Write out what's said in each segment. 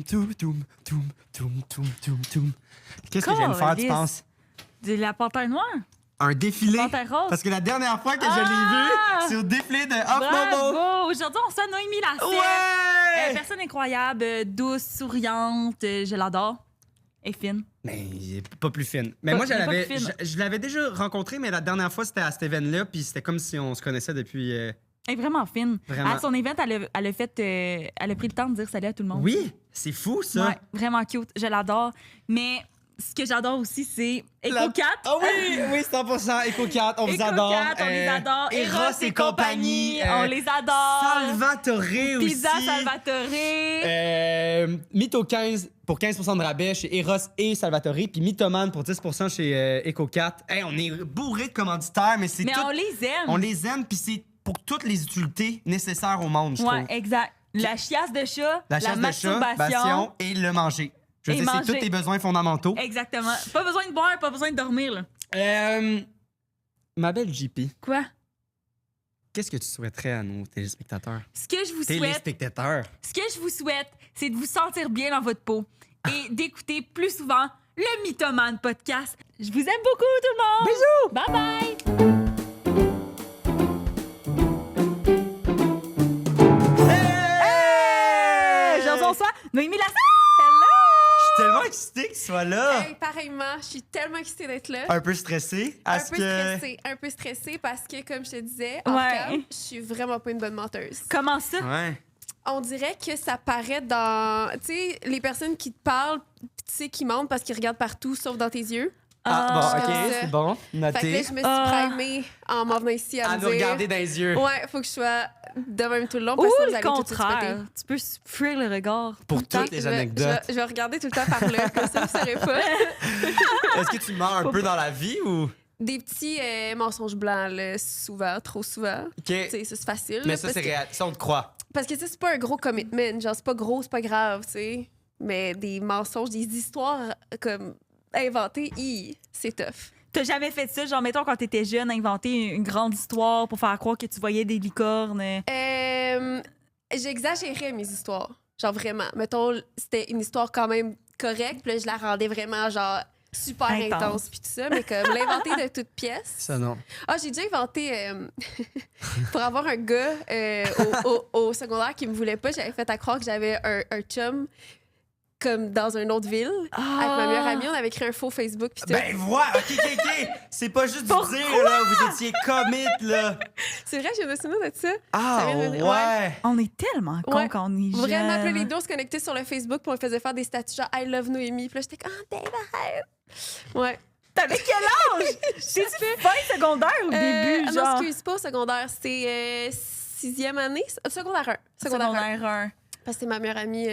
toum, toum, toum, toum, toum, toum, toum. Qu'est-ce que je viens de faire, tu penses? De la panthère noire? Un défilé. Panthère rose? Parce que la dernière fois que je l'ai vu, c'est au défilé de Off Momo. Bravo! Aujourd'hui, on sent Noémie Lacelle. Ouais! Personne incroyable, douce, souriante. Je l'adore. Elle est fine. Mais il est pas plus fine. Mais Pas- moi, il est pas plus fine. je l'avais déjà rencontré, mais la dernière fois, c'était à cet événement-là, puis c'était comme si on se connaissait depuis... Elle est vraiment fine. Vraiment. À son event, elle a pris le temps de dire salut à tout le monde. Oui, c'est fou, ça. Ouais, vraiment cute. Je l'adore. Mais ce que j'adore aussi, c'est Eco4. Ah oui, oui, 100%. Eco4, on vous adore. Eco4, on les adore. Eros et compagnie. on les adore. Salvatore aussi. Pizza Salvatore. Mytho 15 pour 15% de rabais chez Eros et Salvatore, puis Mythoman pour 10% chez Eco4. Hey, on est bourré de commanditaires, mais c'est Mais tout... on les aime. On les aime, puis c'est pour toutes les utilités nécessaires au monde, je Ouais, trouve. exact. La chiasse de chat, La chasse de chat, masturbation. et le manger. Je veux Et dire, c'est manger. tous tes besoins fondamentaux. Exactement. Pas besoin de boire, pas besoin de dormir. Là. Ma belle JP, Quoi? qu'est-ce que tu souhaiterais à nos téléspectateurs? Ce que je vous souhaite, Téléspectateurs. ce que je vous souhaite, c'est de vous sentir bien dans votre peau et d'écouter plus souvent le Mythoman podcast. Je vous aime beaucoup, tout le monde. Bisous! Bye bye. Hey! J'en reçois Noémie Lacelle. Je suis tellement excité que tu sois là. Hey, pareillement, je suis tellement excitée d'être là. Un peu stressé. Un peu stressée parce que, comme je te disais, en Ouais. cam, je suis vraiment pas une bonne menteuse. Comment ça? Ouais. On dirait que ça paraît dans... Tu sais, les personnes qui te parlent, tu sais, qui mentent parce qu'ils regardent partout, sauf dans tes yeux. Ah, bon, comme OK, ça. c'est bon. Fait que Noté. là, je me suis primée en m'en venant ici à À me nous dire... regarder dans les yeux. Ouais, faut que je sois de même tout le long Ou parce que vous le allez tout de suite se péter. contraire. Tu peux fuir le regard. Pour tout le temps. toutes les anecdotes. Je vais regarder tout le temps par là, comme ça, vous saurez pas. Est-ce que tu mens un peu dans la vie ou... Des petits mensonges blancs, là, souvent, trop souvent. OK. Tu sais, ça, c'est facile. Mais là, ça, parce c'est que- réel. Ça, on te croit. Parce que ça, c'est pas un gros commitment. Genre, c'est pas gros, c'est pas grave, tu sais. Mais des mensonges, des histoires comme inventées, c'est tough. T'as jamais fait ça, genre, mettons, quand t'étais jeune, inventer une grande histoire pour faire croire que tu voyais des licornes. J'exagérais mes histoires. Genre, vraiment. Mettons, c'était une histoire quand même correcte, puis là, je la rendais vraiment, genre, super Intense. intense, puis tout ça. Mais comme l'inventer de toutes pièces. Ça, non. Ah, j'ai déjà inventé pour avoir un gars au secondaire qui me voulait pas. J'avais fait à croire que j'avais un chum comme dans une autre ville. Avec ma meilleure amie, on avait créé un faux Facebook puis tout. Ben, voilà. OK. C'est pas juste du dire, là. Vous étiez commit, là. C'est vrai, j'ai me souvenir de ça. Ah, Ça vient de- ouais. On est tellement cons Ouais. quand on est jeune. Vraiment, puis là, les deux, on se connectait sur le Facebook puis on faisait faire des statuts genre I love Noémie. Puis là, j'étais comme Dave, arrête. Ouais. T'avais quel âge? C'est-tu fin secondaire ou début, non, genre? excuse pas, au secondaire. C'est 6e année. Secondaire 1. Secondaire 1. Secondaire 1. Parce que c'est ma meilleure amie.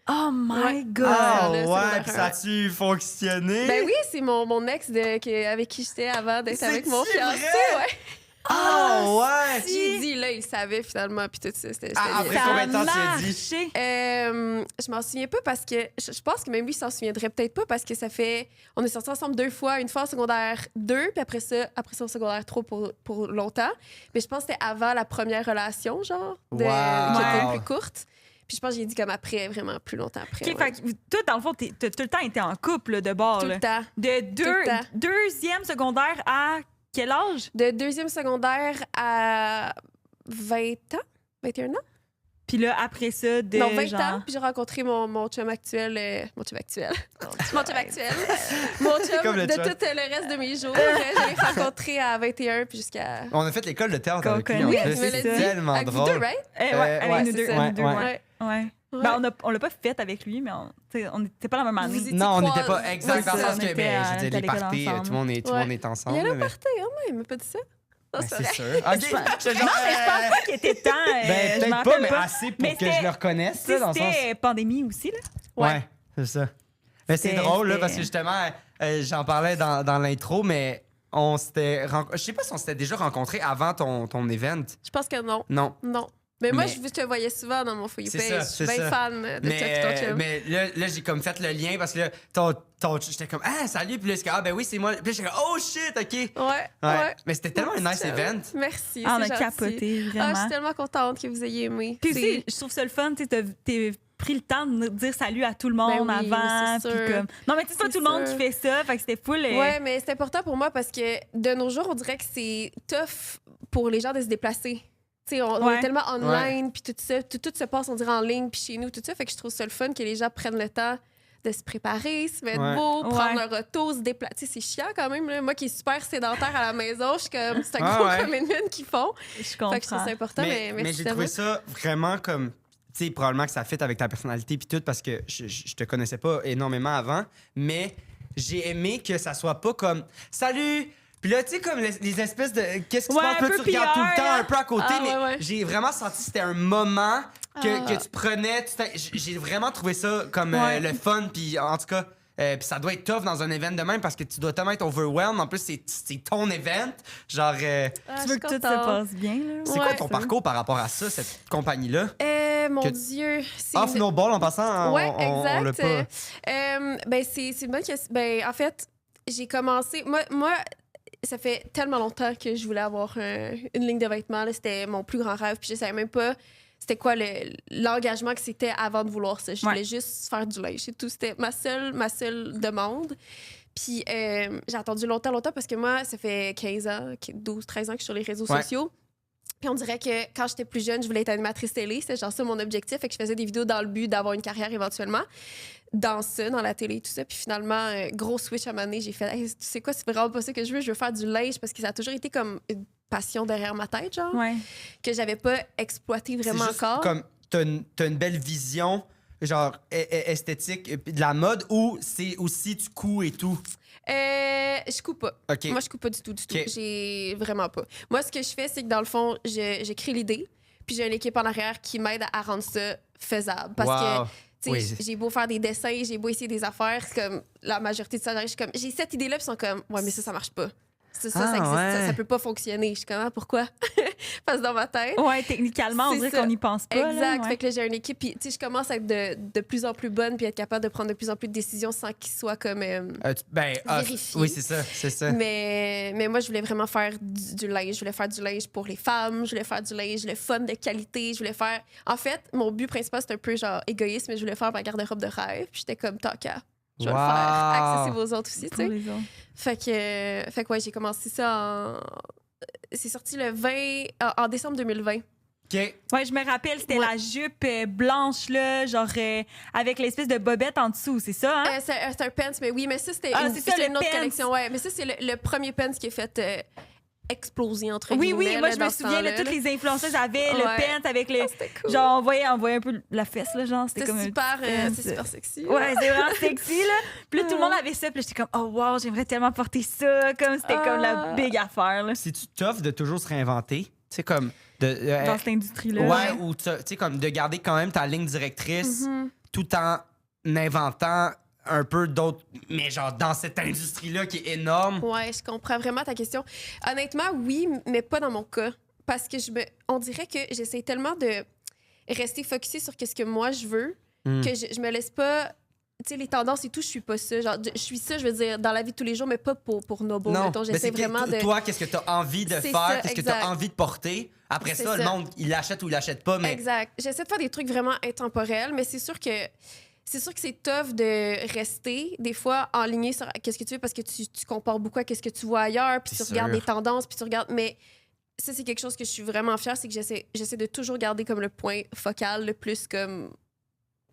Oh my Ouais. God! Ah, là, ouais. secondaire Puis ça a-tu fonctionné? Ben oui, c'est mon ex avec qui j'étais avant d'être avec mon C'est-tu fiancé. vrai? Ouais. Ah, ouais. J'ai dit, là, il savait finalement, puis tout ça. C'était Ah, bien. après combien de temps tu Ça as a dit? marché. Je m'en souviens pas parce que je pense que même lui, il s'en souviendrait peut-être pas parce que ça fait. On est sortis ensemble 2 fois, une fois en secondaire 2, puis après ça au secondaire 3 pour longtemps. Mais je pense que c'était avant la première relation, genre, qui était Wow. plus courte. Puis je pense que j'ai dit comme après, vraiment plus longtemps après. OK, ouais. fait que toi, dans le fond, t'as tout le temps été en couple là, de bord. Tout là. le temps. De le temps. deuxième secondaire à quel âge? De 2e secondaire à 20 ans, 21 ans. Puis là, après ça, de Non, 20 genre... ans, puis j'ai rencontré mon chum actuel. Mon chum actuel. Mon chum actuel. Mon chum Comme le de chum. tout le reste de mes jours. Je l'ai rencontré à 21 puis jusqu'à. On a fait l'école de théâtre Qu'on avec lui, en connaît. plus. Oui, tu me l'as C'est dit. tellement Avec vous drôle. deux, right? Ouais, ouais, avec nous c'est deux. ça. nous deux, Ouais. ouais. Ouais. Ouais. Ben, on l'a pas fait avec lui, mais on n'était pas la même année. Vous étiez Non, on croisés. n'était pas exact Ouais, dans le ça. sens On que, était ben, à- je veux dire, à les l'école parties, ensemble. tout le monde est Il ensemble. y a là, un mais- party, il m'a pas dit ça. Ben, c'est c'est vrai. sûr. Non, mais je pense pas qu'il était temps. Ben, je peut-être m'en pas, rappelle mais pas. assez pour Mais que je c'était- le reconnaisse, là, dans le sens... C'était pandémie aussi, là. Ouais, c'est ça. Mais c'est C'était- drôle, là, parce que c'était- justement, j'en parlais dans l'intro, mais on s'était... Je sais pas si on s'était déjà rencontrés avant ton event. Je pense que non. Non. Non. Mais moi, Mais- je te voyais souvent dans mon foyer C'est page. ça, Je suis c'est bien ça. fan de toi et ton chum. Mais là j'ai comme fait le lien parce que là, j'étais comme, ah, salut, puis là, j'étais comme, ah, ben oui, c'est moi. Puis là, j'étais comme, oh shit, OK. Ouais. Mais c'était tellement un nice Chum. event. Merci. Ah, on c'est a gentil. capoté, Ah, je vraiment. suis tellement contente que vous ayez aimé. Puis C'est- aussi, je trouve ça le fun, tu sais, t'es pris le temps de dire salut à tout le monde Ben oui, avant. c'est puis sûr. comme... Non, mais tu sais, c'est pas C'est tout le monde sûr. qui fait ça. Fait que c'était full. Ouais, mais c'est important pour moi parce que de nos jours, on dirait que c'est tough pour les gens de se déplacer. Tu sais, on Ouais. est tellement online, puis tout ça, tout se passe, on dirait en ligne, puis chez nous, tout ça. Fait que je trouve ça le fun que les gens prennent le temps de se préparer, se mettre Ouais. beau, prendre Ouais. leur auto, se déplacer. Tu sais, c'est chiant quand même. Là. Moi qui est super sédentaire à la maison, je suis comme, c'est un Ah gros ouais. commitment qu'ils font. Je comprends. Fait que je trouve ça important, mais mais merci j'ai d'avoir. trouvé ça vraiment comme. Tu sais, probablement que ça fit avec ta personnalité puis tout parce que je te connaissais pas énormément avant, mais j'ai aimé que ça soit pas comme salut. Puis là, tu sais, comme les espèces de. Qu'est-ce qui se Ouais, passe? un Puis là, peu tu regardes tout le PR, temps là. un peu à côté, Ah, mais ouais. j'ai vraiment senti que c'était un moment que, Ah. que tu prenais. J'ai vraiment trouvé ça comme Ouais. le fun, puis en tout cas. Puis ça doit être tough dans un event de même parce que tu dois tellement être overwhelmed. En plus, c'est ton event. Genre, Ah, Tu veux que tout se passe bien, là? c'est quoi Ouais, ton ça. parcours par rapport à ça, cette compagnie-là? Mon Que- Dieu. c'est Off une- no ball en passant, Ouais, on l'a exact. pas. Ben, c'est une bonne question. Ben, en fait, j'ai commencé. Moi, ça fait tellement longtemps que je voulais avoir une ligne de vêtements. Là. C'était mon plus grand rêve. Puis je savais même pas c'était quoi l'engagement que c'était avant de vouloir ça. Je voulais juste faire du linge. C'est tout. C'était ma seule demande. Puis j'ai attendu longtemps parce que moi, ça fait 15 ans, 12, 13 ans que je suis sur les réseaux Ouais. sociaux. Puis on dirait que quand j'étais plus jeune, je voulais être animatrice télé. C'était genre ça mon objectif. Fait que je faisais des vidéos dans le but d'avoir une carrière éventuellement. Dans ça, dans la télé et tout ça. Puis finalement, gros switch à un moment donné, j'ai fait hey, tu sais quoi, c'est vraiment pas ça que je veux faire du linge parce que ça a toujours été comme une passion derrière ma tête, genre, Ouais. que j'avais pas exploité C'est vraiment juste encore. comme t'as une belle vision, genre esthétique de la mode ou c'est aussi du coup et tout. Je coupe pas. OK. Moi, je coupe pas du tout. OK. J'ai vraiment pas. Moi, ce que je fais, c'est que dans le fond, j'écris l'idée, puis j'ai une équipe en arrière qui m'aide à rendre ça faisable. Parce Wow. que, tu sais, Oui. j'ai beau faire des dessins, j'ai beau essayer des affaires, c'est comme la majorité de ça, je suis comme, j'ai cette idée-là, puis ils sont comme, ouais, mais ça marche pas. Ça Ah, existe, ouais. ça peut pas fonctionner. Je suis comme, ah, pourquoi? Parce que dans ma tête. Ouais, techniquement, on C'est dirait ça. qu'on n'y pense pas. Exact. Là, ouais. Fait que là, j'ai une équipe, puis tu sais, je commence à être de plus en plus bonne, puis être capable de prendre de plus en plus de décisions sans qu'ils soient comme. Vérifié. Oui, c'est ça. Mais moi, je voulais vraiment faire du linge. Je voulais faire du linge pour les femmes. Je voulais faire du linge, le fun de qualité. Je voulais faire. En fait, mon but principal, c'était un peu genre égoïste, mais je voulais faire ma garde-robe de rêve. Puis j'étais comme, tant qu'à. Je vais le faire accessible aux autres aussi, tu Pour sais. les autres. Fait que ouais, j'ai commencé ça en. C'est sorti le 20. En décembre 2020. OK. Ouais, je me rappelle, c'était Ouais. la jupe blanche, là, genre avec l'espèce de bobette en dessous, c'est ça, hein? C'est un pants, mais oui, mais ça, c'était Ah, une, c'est ça, c'était le une autre pants. collection. Ouais, mais ça, c'est le premier pants qui est fait exploser, entre Oui, guillemets. oui, moi, là, je dans me ce souviens, là, temps-là, toutes les influenceuses avaient le Ouais. pant avec le. Ah, c'était cool. Genre, on voyait un peu la fesse, là, genre, c'était C'était comme un super, petit pants. c'est super sexy. Ouais, c'est vraiment sexy, là. Puis là, tout le monde avait ça. Puis là, j'étais comme, oh, wow, j'aimerais tellement porter ça. Comme c'était comme la big affaire, là, C'est-tu tough de toujours se réinventer? Tu sais, comme. dans cette industrie-là. ouais, ou tu sais, comme de garder quand même ta ligne directrice Mhm. tout en inventant un peu d'autres. Mais genre dans cette industrie-là qui est énorme. Ouais, je comprends vraiment ta question. Honnêtement, oui, mais pas dans mon cas. Parce que on dirait que j'essaie tellement de rester focusée sur ce que moi je veux Mm. que je me laisse pas. Tu sais, les tendances et tout, je suis pas ça. Genre, je suis ça, je veux dire, dans la vie de tous les jours, mais pas pour Nobo. Non, Mettons, mais j'essaie c'est que vraiment de. toi, qu'est-ce que tu as envie de C'est faire, ça, qu'est-ce que tu as exact. envie de porter. Après C'est ça, le ça. monde, il l'achète ou il l'achète pas, mais Exact. J'essaie de faire des trucs vraiment intemporels, mais c'est sûr que c'est tough de rester des fois en ligne sur qu'est-ce que tu veux parce que tu compares beaucoup à qu'est-ce que tu vois ailleurs, puis tu C'est regardes sûr. les tendances, puis tu regardes. Mais ça, c'est quelque chose que je suis vraiment fière, c'est que j'essaie de toujours garder comme le point focal le plus comme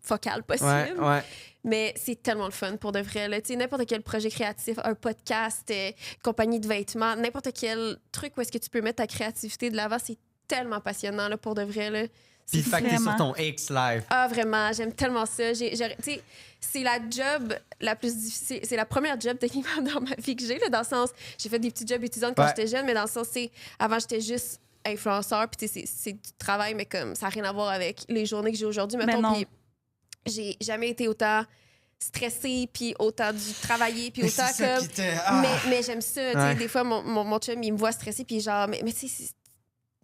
focal possible. ouais. Mais c'est tellement le fun pour de vrai. Là. Tu sais, n'importe quel projet créatif, un podcast, compagnie de vêtements, n'importe quel truc où est-ce que tu peux mettre ta créativité de l'avant, c'est tellement passionnant là, pour de vrai. Là. Puis C'est fait que t'es sur vraiment- ton X live. Ah, vraiment, j'aime tellement ça. Tu sais, c'est la job la plus difficile. C'est la première job, techniquement, dans ma vie que j'ai, là, dans le sens, j'ai fait des petits jobs étudiantes quand Ouais. j'étais jeune, mais dans le sens, avant, j'étais juste influenceur, puis tu sais, c'est du travail, mais comme ça n'a rien à voir avec les journées que j'ai aujourd'hui, mettons. non. Puis j'ai jamais été autant stressée, puis autant dû travailler, puis autant C'est ça comme. qui te. Ah. Mais j'aime ça. Tu sais, Ouais. des fois, mon chum, il me voit stressée, puis genre, mais tu sais,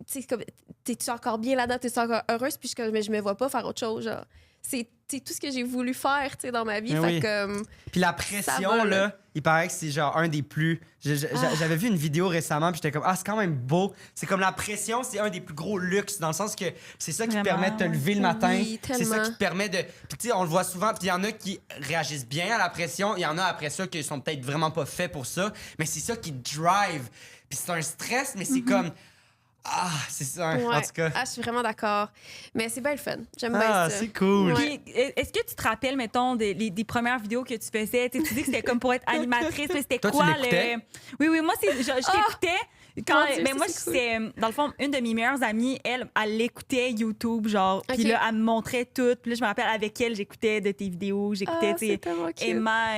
tu sais, comme, t'es-tu encore bien là-dedans, t'es-tu encore heureuse, puis je me vois pas faire autre chose, genre. c'est tout ce que j'ai voulu faire, tu sais, dans ma vie. Mais Fait oui. que, Puis la Ça pression, va, là. là, il paraît que c'est genre un des plus. J'avais vu une vidéo récemment, puis j'étais comme, c'est quand même beau. C'est comme la pression, c'est un des plus gros luxes, dans le sens que c'est ça qui te Vraiment, permet de te ouais. lever le matin. Oui, C'est ça tellement. qui te permet de. Puis tu sais, on le voit souvent, puis il y en a qui réagissent bien à la pression, il y en a après ça qui sont peut-être vraiment pas faits pour ça, mais c'est ça qui te drive. Puis c'est un stress, mais c'est comme. Ah, c'est ça, en ouais. tout cas. Je suis vraiment d'accord. Mais c'est bien le fun. J'aime bien Ah, ça. c'est cool. Ouais. Puis, est-ce que tu te rappelles, mettons, des premières vidéos que tu faisais? Tu sais, tu dis que c'était comme pour être animatrice, mais c'était Toi, tu quoi l'écoutais? Oui, moi, je t'écoutais. Quand, Mon Dieu, ben ça, moi, c'est cool. c'est, dans le fond, une de mes meilleures amies, elle écoutait YouTube, genre, puis Ok. là, elle me montrait tout. Puis là, je me rappelle, avec elle, j'écoutais de tes vidéos, j'écoutais, tu C'est sais, tellement cute. Emma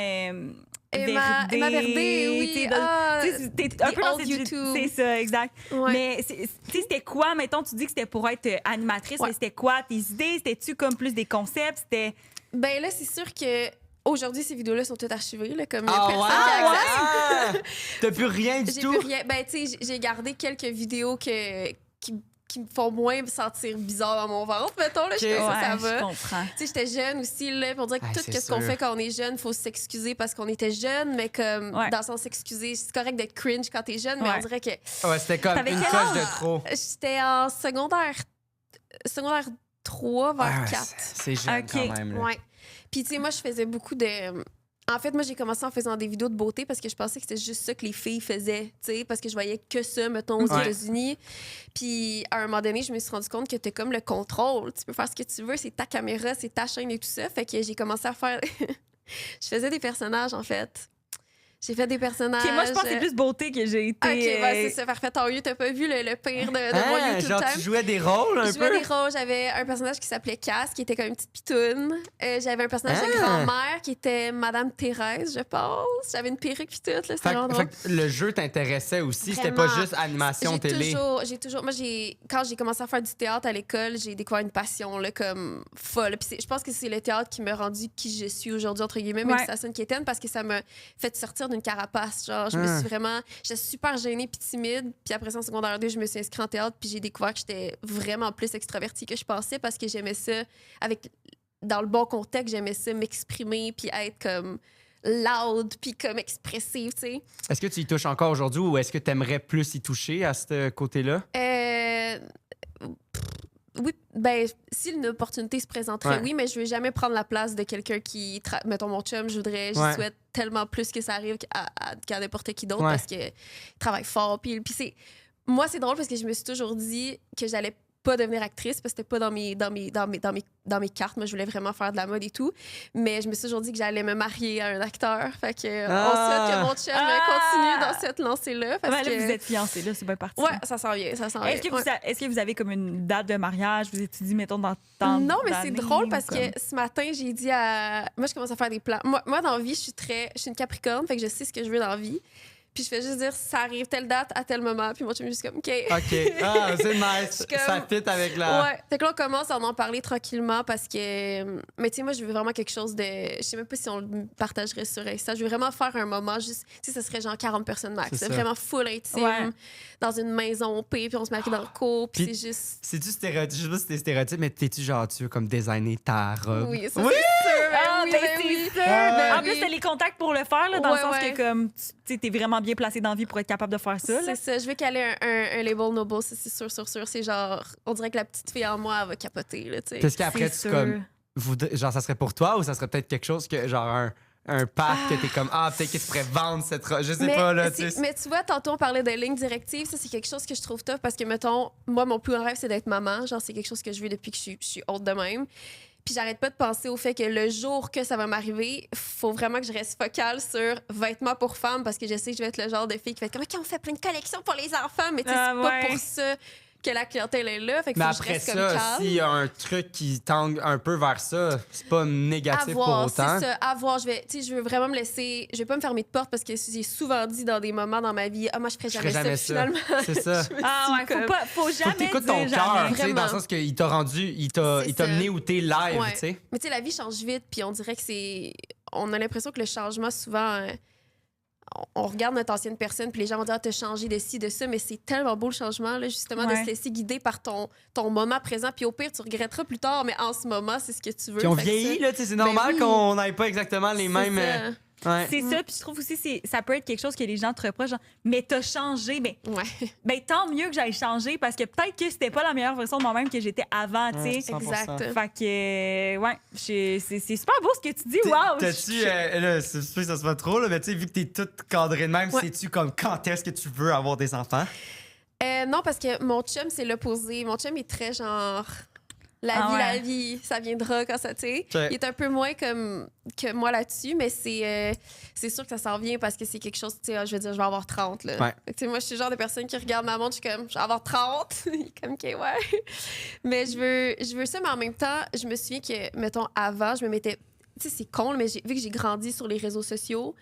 Verdé, oui. tu sais, t'es un the peu dans old cette... YouTube. C'est ça, exact. Ouais. Mais tu sais, c'était quoi, mettons, tu dis que c'était pour être animatrice, Ouais. mais c'était quoi tes idées? C'était-tu comme plus des concepts? C'était... Ben là, c'est sûr que aujourd'hui, ces vidéos-là sont toutes archivées, là, comme Ah personne ouais? qui a accès. Ah! T'as plus rien du J'ai tout? plus rien. Ben, tu sais, j'ai gardé quelques vidéos qui me font moins me sentir bizarre dans mon ventre, mettons. Là, je fais ça je va. comprends. Tu sais, j'étais jeune aussi, là. Puis on dirait que Ah, tout c'est ce qu'on sûr. fait quand on est jeune, il faut s'excuser parce qu'on était jeune, mais comme, Ouais. dans le sens s'excuser, c'est correct d'être cringe quand t'es jeune, mais Ouais. on dirait que Ouais, c'était comme T'avais une quel coche de âge? trop. j'étais en secondaire 3 vers Ah, 4. c'est jeune Ok. quand même. Là. Ouais. Puis, tu sais, moi, je faisais beaucoup de. En fait, moi, j'ai commencé en faisant des vidéos de beauté parce que je pensais que c'était juste ça que les filles faisaient, tu sais, parce que je voyais que ça, mettons, aux Ouais. États-Unis. Puis, à un moment donné, je me suis rendu compte que t'as comme le contrôle. Tu peux faire ce que tu veux, c'est ta caméra, c'est ta chaîne et tout ça. Fait que j'ai commencé à faire. Je faisais des personnages, en fait. J'ai fait des personnages. Ok, moi, je pense que c'est plus beauté que j'ai été. Ok, ben, c'est ça, parfait. Tant mieux, t'as pas vu le pire de mon Ah, YouTube genre, time. tu jouais des rôles un Je jouais peu? des rôles. J'avais un personnage qui s'appelait Cass, qui était comme une petite pitoune. J'avais un personnage de Ah! grand-mère qui était Madame Thérèse, je pense. J'avais une perruque puis tout. Là, c'était Fait, vraiment que- drôle. fait que le jeu t'intéressait aussi, c'était pas Vraiment. juste animation télé. Moi, quand j'ai commencé à faire du théâtre à l'école, j'ai découvert une passion, là, comme folle. Puis je pense que c'est le théâtre qui m'a rendu qui je suis aujourd'hui, entre guillemets, même Ouais. si ça sonne quétaine, parce que ça m'a fait sortir d'une carapace. Genre, je me suis vraiment. J'étais super gênée puis timide. Puis après ça, en secondaire 2, je me suis inscrite en théâtre, puis j'ai découvert que j'étais vraiment plus extravertie que je pensais parce que j'aimais ça dans le bon contexte, j'aimais ça m'exprimer puis être comme loud puis comme expressive, tu sais. Est-ce que tu y touches encore aujourd'hui ou est-ce que tu aimerais plus y toucher à ce côté-là? Oui, ben, si une opportunité se présenterait, Ouais. oui, mais je vais jamais prendre la place de quelqu'un qui. Mettons mon chum, j'y Ouais. souhaite tellement plus que ça arrive qu'à n'importe qui d'autre Ouais. parce qu'il travaille fort. Puis c'est. Moi, c'est drôle parce que je me suis toujours dit que j'allais pas devenir actrice parce que c'était pas dans mes cartes. Moi, je voulais vraiment faire de la mode et tout. Mais je me suis toujours dit que j'allais me marier à un acteur. Fait que on souhaite que mon chum continue dans cette lancée-là. Parce Ouais, là, que... vous êtes fiancés, là, c'est bien parti. Ouais, ça s'en vient, ça s'en vient. Est-ce que, Ouais. est-ce que vous avez comme une date de mariage? Vous étudiez, mettons, dans tant Non, mais c'est d'années, drôle parce ou comme- que ce matin, j'ai dit à. Moi, je commence à faire des plans. Moi dans la vie, je suis une Capricorne, fait que je sais ce que je veux dans la vie. Puis je fais juste dire, ça arrive telle date à tel moment. Puis moi, je suis juste comme, OK. OK. Ah, c'est nice. Je suis comme- Ça fit avec la... Ouais. Fait que là, on commence à en parler tranquillement parce que. Mais tu sais, moi, je veux vraiment quelque chose de. Je sais même pas si on le partagerait sur Insta. Je veux vraiment faire un moment juste. Tu sais, ça serait genre 40 personnes max. C'est C'est ça. vraiment full intime. Ouais. Dans une maison paix, puis on se marie dans le cours. Puis Puis- c'est juste. C'est-tu stéréotype? Je sais pas si c'était stéréotype, mais t'es-tu genre, tu veux comme designer ta robe? Oui, ça, Oui! c'est sûr. Ah, oui, ben, ben c'est oui. sûr! Ouais. En plus, t'as les contacts pour le faire, là, dans Ouais, le sens ouais. que comme, tu sais, t'es vraiment bien placé dans la vie pour être capable de faire ça. C'est Là. ça, je veux qu'elle ait un label Noble, ça, c'est sûr. C'est genre, on dirait que la petite fille en moi, elle va capoter, là, tu sais. Qu'est-ce qu'après, C'est tu sûr. comme... Genre, ça serait pour toi ou ça serait peut-être quelque chose que, genre, un pack que t'es comme, peut-être que tu pourrais vendre cette robe. Je sais pas, là, tu sais. Mais tu vois, tantôt, on parlait de ligne directive. Ça, c'est quelque chose que je trouve tough parce que, mettons, moi, mon plus grand rêve, c'est d'être maman. Genre, c'est quelque chose que je veux depuis que je suis haute de même. Puis j'arrête pas de penser au fait que le jour que ça va m'arriver, faut vraiment que je reste focale sur vêtements pour femmes parce que je sais que je vais être le genre de fille qui va être comme, OK, on fait plein de collections pour les enfants, mais tu sais, Ah, c'est ouais. pas pour ça que la clientèle est là. Fait que Mais faut que je après reste comme ça, calme. s'il y a un truc qui tangue un peu vers ça, c'est pas négatif pour Avoir, autant. c'est ça, avoir. Je veux vraiment me laisser. Je vais pas me fermer de porte parce que j'ai souvent dit dans des moments dans ma vie, moi, je ferais Je ferais jamais, jamais ça, ça. finalement. C'est ça. Je me Ah suis ouais, comme- faut Faut jamais que t'écoutes dire ton jamais. cœur, tu sais, dans le Vraiment. sens qu'il t'a rendu, il t'a C'est ça. mené où t'es live, Ouais. tu sais. Mais tu sais, la vie change vite, puis on dirait que c'est. On a l'impression que le changement, souvent, on regarde notre ancienne personne, puis les gens vont dire t'as changé de ci, de ça, mais c'est tellement beau le changement, là, justement, de se laisser guider par ton moment présent. Puis au pire, tu regretteras plus tard, mais en ce moment, c'est ce que tu veux. Puis on vieillit, là, c'est normal oui. qu'on n'ait pas exactement les mêmes. Ouais. C'est ça, puis je trouve aussi ça peut être quelque chose que les gens te reprochent, genre, mais t'as changé, ben tant mieux que j'aille changer parce que peut-être que c'était pas la meilleure version de moi-même que j'étais avant, tu sais. 100%. Exact. Fait que, c'est super beau ce que tu dis, wow! T'as-tu, là, c'est sûr que ça se fait trop, là, mais tu sais, vu que t'es toute cadrée de même, sais-tu comme quand est-ce que tu veux avoir des enfants? Non, parce que mon chum, c'est l'opposé. Mon chum est très genre... La vie, ça viendra quand ça, tu sais. Il est un peu moins comme que moi là-dessus, mais c'est sûr que ça s'en vient parce que c'est quelque chose, tu sais, je veux dire, je vais avoir 30, là. Ouais. Tu sais, moi, je suis le genre de personne qui regarde ma montre, je suis comme, je vais avoir 30. Il est comme, OK, ouais. Mais je veux ça, mais en même temps, je me souviens que, mettons, avant, je me mettais... Tu sais, c'est con, mais vu que j'ai grandi sur les réseaux sociaux,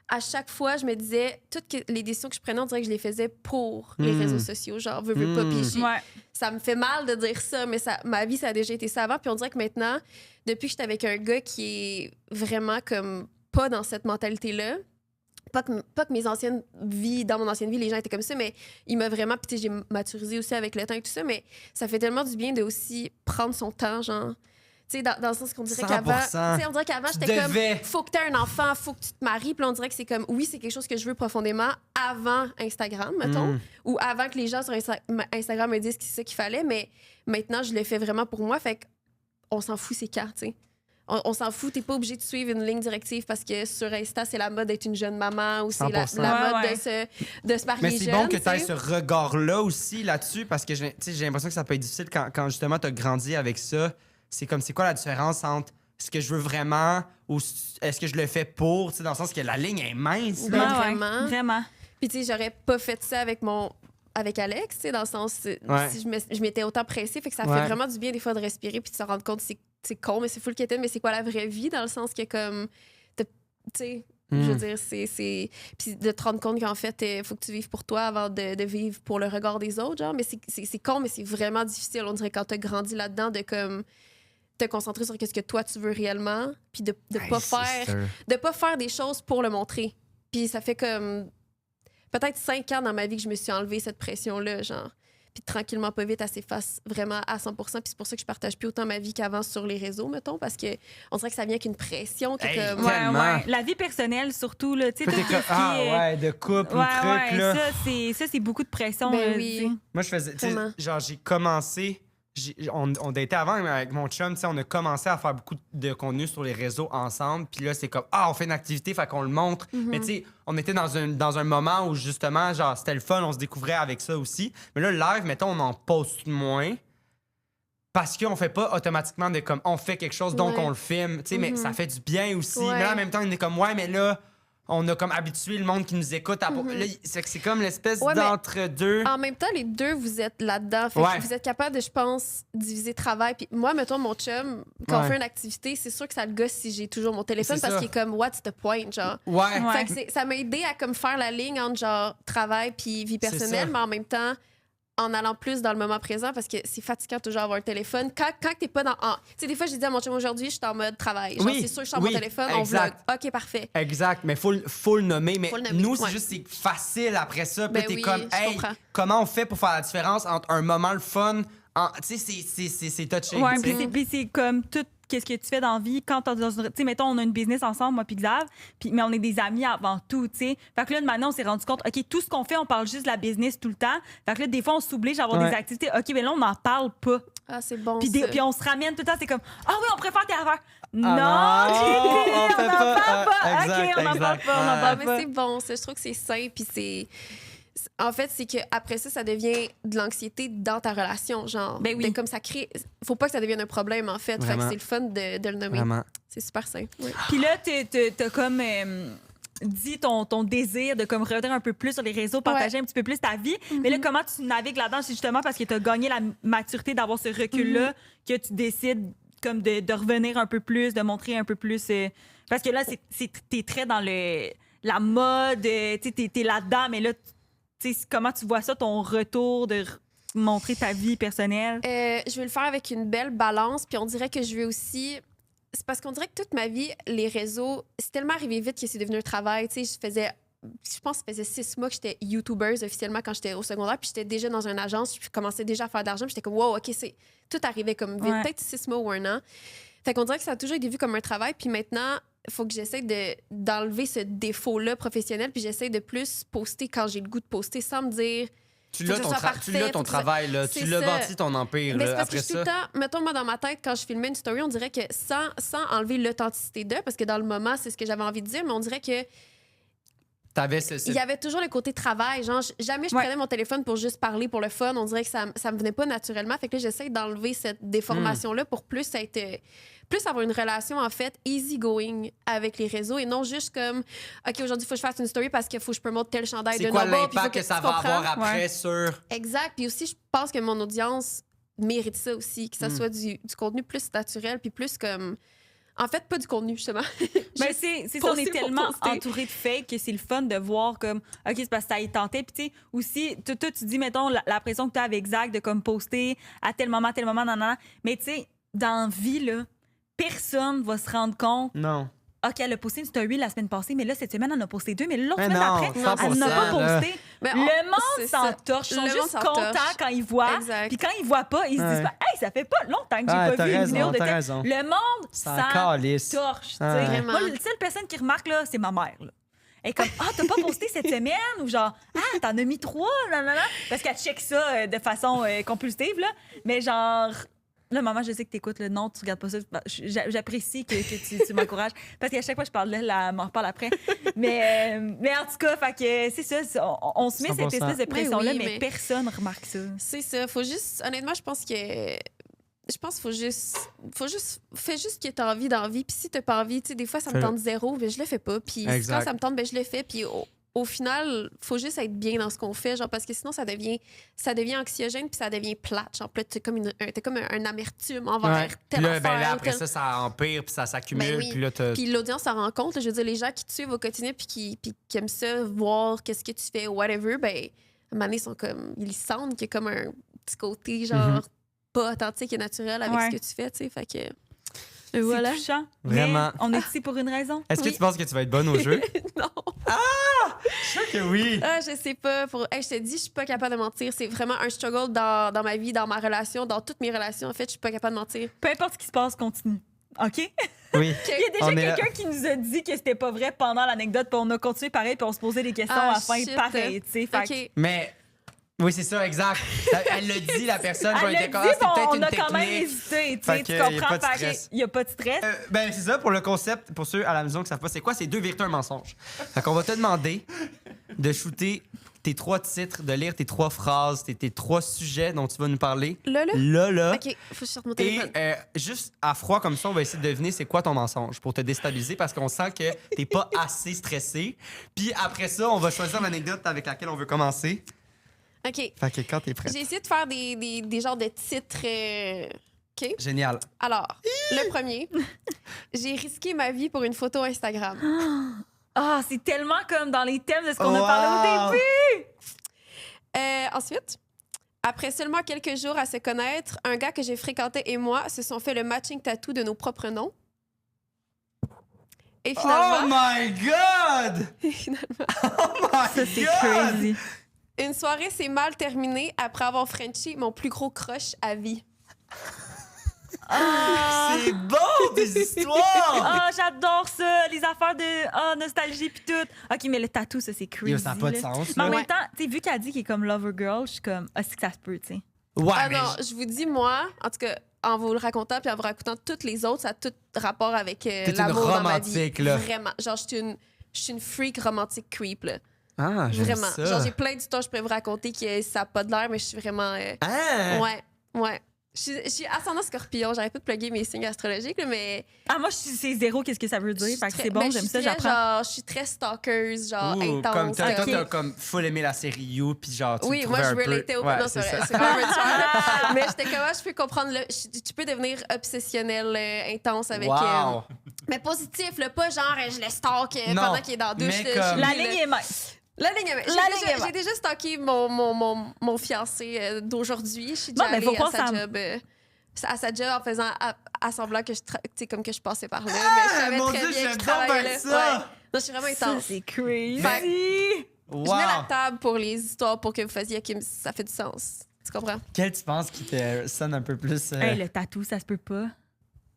à chaque fois, je me disais, toutes les décisions que je prenais, on dirait que je les faisais pour les réseaux sociaux. Genre, veux pas. Puis ça me fait mal de dire ça, mais ma vie, ça a déjà été ça avant. Puis on dirait que maintenant, depuis que j'étais avec un gars qui est vraiment comme pas dans cette mentalité-là, pas que mes anciennes vies, dans mon ancienne vie, les gens étaient comme ça, mais il m'a vraiment... Puis j'ai maturisé aussi avec le temps et tout ça, mais ça fait tellement du bien de aussi prendre son temps, genre... Tu sais, dans le sens qu'on dirait qu'avant... Tu sais, on dirait qu'avant, j'étais comme... Faut que t'aies un enfant, faut que tu te maries. Puis là, on dirait que c'est comme... Oui, c'est quelque chose que je veux profondément avant Instagram, mettons. Ou avant que les gens sur Instagram me disent que c'est ça qu'il fallait. Mais maintenant, je le fais vraiment pour moi. Fait qu'on s'en fout, c'est quand, tu sais. On s'en fout. T'es pas obligé de suivre une ligne directive parce que sur Insta, c'est la mode d'être une jeune maman ou c'est la mode de se marier. Mais c'est jeune, bon que tu aies ce regard-là aussi là-dessus parce que j'ai l'impression que ça peut être difficile quand justement tu as grandi avec ça. C'est comme, c'est quoi la différence entre ce que je veux vraiment ou est-ce que je le fais pour, tu sais, dans le sens que la ligne est mince, là. Vraiment. Puis, tu sais, j'aurais pas fait ça avec Alex, tu sais, dans le sens, si je m'étais autant pressée, fait que ça fait vraiment du bien des fois de respirer puis de se rendre compte, c'est con, mais c'est full quétaine, mais c'est quoi la vraie vie, dans le sens que, comme, tu sais, je veux dire, c'est... Puis de te rendre compte qu'en fait, il faut que tu vives pour toi avant de vivre pour le regard des autres, genre, mais c'est con, mais c'est vraiment difficile, on dirait, quand t'as grandi là-dedans, de, comme... te concentrer sur ce que toi tu veux réellement, puis de pas faire des choses pour le montrer. Puis ça fait comme peut-être 5 ans dans ma vie que je me suis enlevé cette pression-là, genre. Puis tranquillement, pas vite, elle s'efface vraiment à 100%. Puis c'est pour ça que je partage plus autant ma vie qu'avant sur les réseaux, mettons, parce que on dirait que ça vient avec une pression. Ouais. La vie personnelle, surtout, là, tu sais, de couple ou truc, là. Ça, c'est beaucoup de pression. Ben là, oui. Moi, je faisais, tu sais, genre, j'ai commencé... On datait avant avec mon chum, tu sais, on a commencé à faire beaucoup de contenu sur les réseaux ensemble. Puis là, c'est comme, on fait une activité, fait qu'on le montre. Mais tu sais, on était dans un moment où justement, genre, c'était le fun, on se découvrait avec ça aussi. Mais là, live, mettons, on en poste moins. Parce qu'on fait pas automatiquement de comme, on fait quelque chose, donc on le filme. Tu sais, mais ça fait du bien aussi. Mais là, en même temps, on est comme, mais là... On a comme habitué le monde qui nous écoute à... Là, c'est comme l'espèce d'entre-deux. En même temps, les deux, vous êtes là-dedans. Fait que vous êtes capable de, je pense, diviser travail. Puis moi, mettons, mon chum, quand on fait une activité, c'est sûr que ça le gosse si j'ai toujours mon téléphone parce qu'il est comme, what's the point, genre. Fait que ça m'a aidé à comme faire la ligne entre genre travail puis vie personnelle, mais en même temps... en allant plus dans le moment présent parce que c'est fatigant toujours avoir un téléphone. Quand t'es pas dans... Tu sais, des fois, j'ai dit à mon chum aujourd'hui, je suis en mode travail. Genre, c'est sûr, je suis sur mon téléphone, on vlog. OK, parfait. Exact, mais faut le nommer. Mais nous, c'est juste c'est facile après ça. Puis t'es comme, hey, comment on fait pour faire la différence entre un moment le fun... Tu sais, c'est touché. Ouais, puis c'est comme tout... Qu'est-ce que tu fais dans la vie quand t'es dans une... Tu sais, mettons, on a une business ensemble, moi puis Xav, mais on est des amis avant tout, tu sais. Fait que là, maintenant, on s'est rendu compte, OK, tout ce qu'on fait, on parle juste de la business tout le temps. Fait que là, des fois, on s'oblige à avoir des activités. OK, mais là, on n'en parle pas. Ah, c'est bon, puis on se ramène tout le temps, c'est comme, oui, on préfère telle affaire. Non, on n'en parle pas. OK, on n'en parle pas. Mais c'est bon, ça, je trouve que c'est sain, puis c'est... En fait, c'est qu'après ça devient de l'anxiété dans ta relation, genre. Ben oui. Comme ça crée... Faut pas que ça devienne un problème, en fait. Fait que c'est le fun de le nommer. Vraiment. C'est super simple. Oui. Puis là, t'as comme... dit ton désir de comme revenir un peu plus sur les réseaux, partager un petit peu plus ta vie. Mais là, comment tu navigues là-dedans? C'est justement parce que tu as gagné la maturité d'avoir ce recul-là que tu décides comme de revenir un peu plus, de montrer un peu plus... parce que là, t'es très dans la mode, t'es là-dedans, mais là... comment tu vois ça, ton retour de montrer ta vie personnelle? Je vais le faire avec une belle balance. Puis on dirait que je vais aussi... C'est parce qu'on dirait que toute ma vie, les réseaux, c'est tellement arrivé vite que c'est devenu un travail. Tu sais, je faisais je pense que ça faisait 6 mois que j'étais YouTubeuse officiellement quand j'étais au secondaire, puis j'étais déjà dans une agence, puis je commençais déjà à faire de l'argent, puis j'étais comme, wow, OK, tout arrivait comme vite, peut-être 6 mois ou 1 an. Fait qu'on dirait que ça a toujours été vu comme un travail, puis maintenant, il faut que j'essaie d'enlever ce défaut-là professionnel, puis j'essaie de plus poster quand j'ai le goût de poster sans me dire. Tu l'as ton travail, là. Tu l'as bâti ton empire. Mais là. c'est parce Après que je suis tout le temps, mettons, moi, dans ma tête, quand je filmais une story, on dirait que sans enlever l'authenticité d'eux, parce que dans le moment, c'est ce que j'avais envie de dire, mais on dirait que il y avait toujours le côté travail. Genre, jamais je prenais mon téléphone pour juste parler pour le fun. On dirait que ça me venait pas naturellement. Fait que là, j'essaie d'enlever cette déformation-là pour plus avoir une relation, en fait, easy going avec les réseaux et non juste comme, OK, aujourd'hui, il faut que je fasse une story parce qu'il faut que je promote tel chandail de C'est quoi Nova. l'impact que ça va avoir après sur... Exact. Puis aussi, je pense que mon audience mérite ça aussi, que ça soit du contenu plus naturel puis plus comme... En fait, pas du contenu, justement. Mais c'est ça, on est tellement entouré de fake que c'est le fun de voir comme, OK, c'est parce que ça y tentait. Puis, tu sais, aussi, toi, tu dis, mettons, la pression que tu as avec Zach de comme poster à tel moment, nan. Mais, tu sais, dans la vie, là, personne va se rendre compte. Non. OK, elle a posté une story la semaine passée, mais là, cette semaine, elle en a posté 2. Mais l'autre semaine non, après, elle n'a pas posté. Le monde s'entorche. Ils sont juste contents quand ils voient. Puis quand ils voient pas, ils se disent hey, ça fait pas longtemps que j'ai pas vu une vidéo de tel. Le monde s'entorche. Moi, la seule personne qui remarque, là, c'est ma mère. Là. Elle est comme t'as pas posté cette semaine? Ou genre t'en as mis 3? Parce qu'elle check ça de façon compulsive. Là. Mais genre... Là, maman, je sais que t'écoutes le non, tu regardes pas ça. J'apprécie que tu m'encourages. Parce qu'à chaque fois que je parle de elle, elle m'en reparle après. mais en tout cas, fait que c'est ça. On se met 100%. Cette espèce de pression-là, mais personne remarque ça. C'est ça. Faut juste... Honnêtement, je pense qu'il faut juste fais juste ce que t'as envie d'envie. Puis si t'as pas envie, tu sais, des fois, ça me tente 0, mais je le fais pas. Puis quand ça me tente, je le fais. Puis au final, faut juste être bien dans ce qu'on fait, genre, parce que sinon, ça devient anxiogène puis ça devient plate. Genre, t'es comme un amertume envers telle affaire. Là, après ça empire puis ça s'accumule. Oui. Puis l'audience s'en rend compte. Là, je veux dire, les gens qui te suivent au quotidien puis qui aiment ça, voir qu'est-ce que tu fais, whatever, ben, à un moment donné, ils sentent qu'il y a comme un petit côté, genre, pas authentique et naturel avec ce que tu fais, tu sais. Fait que... Voilà. C'est touchant. Vraiment. Mais on est ici pour une raison. Est-ce que tu penses que tu vas être bonne au jeu? Non. Ah! Je sais que oui. Je sais pas. Je te dis, je suis pas capable de mentir. C'est vraiment un struggle dans ma vie, dans ma relation, dans toutes mes relations. En fait, je suis pas capable de mentir. Peu importe ce qui se passe, continue. OK? Oui. Il y a déjà quelqu'un qui nous a dit que c'était pas vrai pendant l'anecdote, puis on a continué pareil, puis on se posait des questions à la fin pareil, tu sais. Okay. Mais... Oui, c'est ça, exact. Elle l'a dit, la personne. Elle l'a dit, on a quand même hésité. Tu comprends, il n'y a pas de stress. Ben, c'est ça, pour le concept, pour ceux à la maison qui savent pas, c'est quoi? C'est 2 vérités, un mensonge. Fait qu'on va te demander de shooter tes 3 titres, de lire tes 3 phrases, tes 3 sujets dont tu vas nous parler. Là. OK, faut que je sorte mon téléphone. Et juste à froid comme ça, on va essayer de deviner c'est quoi ton mensonge pour te déstabiliser parce qu'on sent que t'es pas assez stressé. Puis après ça, on va choisir l'anecdote avec laquelle on veut commencer. OK. Fait que quand t'es prête. J'ai essayé de faire des genres de titres. OK? Génial. Alors, le premier, j'ai risqué ma vie pour une photo Instagram. C'est tellement comme dans les thèmes de ce qu'on a parlé au début. Ensuite, après seulement quelques jours à se connaître, un gars que j'ai fréquenté et moi se sont fait le matching tattoo de nos propres noms. Et finalement... Oh my God! Ça, c'est crazy. Une soirée s'est mal terminée après avoir frenché mon plus gros crush à vie. C'est bon, des histoires! J'adore ça, les affaires de nostalgie pis tout. OK, mais le tatou, ça, c'est crazy. Ça n'a pas de sens. Mais en même temps, tu sais, vu qu'elle dit qu'il est comme lover girl, je suis comme, c'est que ça se peut, tu sais. Ouais, non, je vous dis, moi, en tout cas, en vous le racontant puis en vous racontant toutes les autres, ça a tout rapport avec l'amour dans ma vie. Là. Vraiment. Genre, je suis une freak romantique creep, là. Ah, j'aime vraiment. Ça. Genre, j'ai plein d'histoires que je pourrais vous raconter que ça n'a pas de l'air, mais je suis vraiment... Ouais. Je suis ascendant scorpion. J'arrête pas de plugger mes signes astrologiques, là, mais... moi, c'est 0, qu'est-ce que ça veut dire? Fait que c'est bon, j'aime ça, j'apprends. Je suis très stalkers, genre intense. Comme toi, t'as comme full aimé la série You, puis genre, tu moi, je relatais au peu. Non, c'est vrai. C'est vraiment un mais j'étais comment je peux comprendre... Tu peux devenir obsessionnel, intense avec... mais positif, là, pas genre, je le stalk pendant qu'il est dans la douche. La ligne est mince. La ligne est mince. J'ai déjà stalké mon fiancé d'aujourd'hui. Je suis déjà allée à sa job à sa job en faisant à semblant que comme que je passais par là. Mais je savais Mon très Dieu, bien j'aime que je donc travaillais bien là. ça! Ouais. Non, je suis vraiment Ça, intense. c'est crazy! Wow! Je mets la table pour les histoires pour que vous fassiez OK, ça fait du sens. Tu comprends? Quel tu penses qui te sonne un peu plus... Hey, le tatou, ça se peut pas.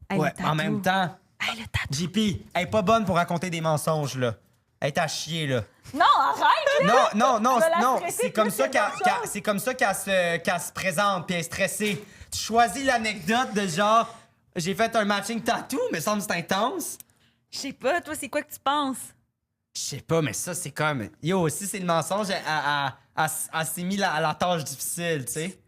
Hey, ouais, le tatou. en même temps, Hey, le tatou. JP, elle est pas bonne pour raconter des mensonges, là. Elle est à chier, là. Non, arrête! Non, vas la non, stresser c'est comme plus ça que qu'elle d'autres choses. c'est comme ça qu'elle se présente, puis elle est stressée. Tu choisis l'anecdote de genre, j'ai fait un matching tattoo, mais ça me semble c'est intense. Je sais pas, toi, c'est quoi que tu penses? Je sais pas, mais ça, c'est comme... Yo, si c'est le mensonge, elle s'est mis à la tâche difficile, tu sais.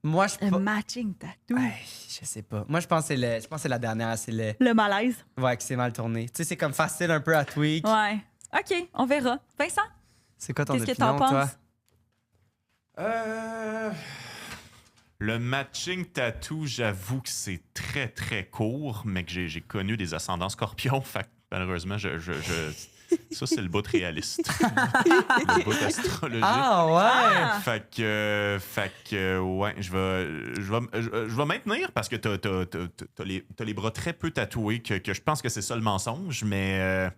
Moi, je... Un matching tattoo. Hey, je sais pas. Moi, je pense que c'est la dernière. C'est le... Le malaise. Ouais, que c'est mal tourné. Tu sais, c'est comme facile un peu à tweak. Ouais. OK, on verra. Vincent, C'est quoi ton qu'est-ce que opinion, t'en toi? penses? Le matching tattoo, j'avoue que c'est très, très court, mais que j'ai connu des ascendants scorpions. Fait que malheureusement, ça, c'est le bout réaliste. Le bout astrologique. Ah, ouais! Fait que ouais, je vais maintenir parce que t'as les bras très peu tatoués, que je pense que c'est ça le mensonge, mais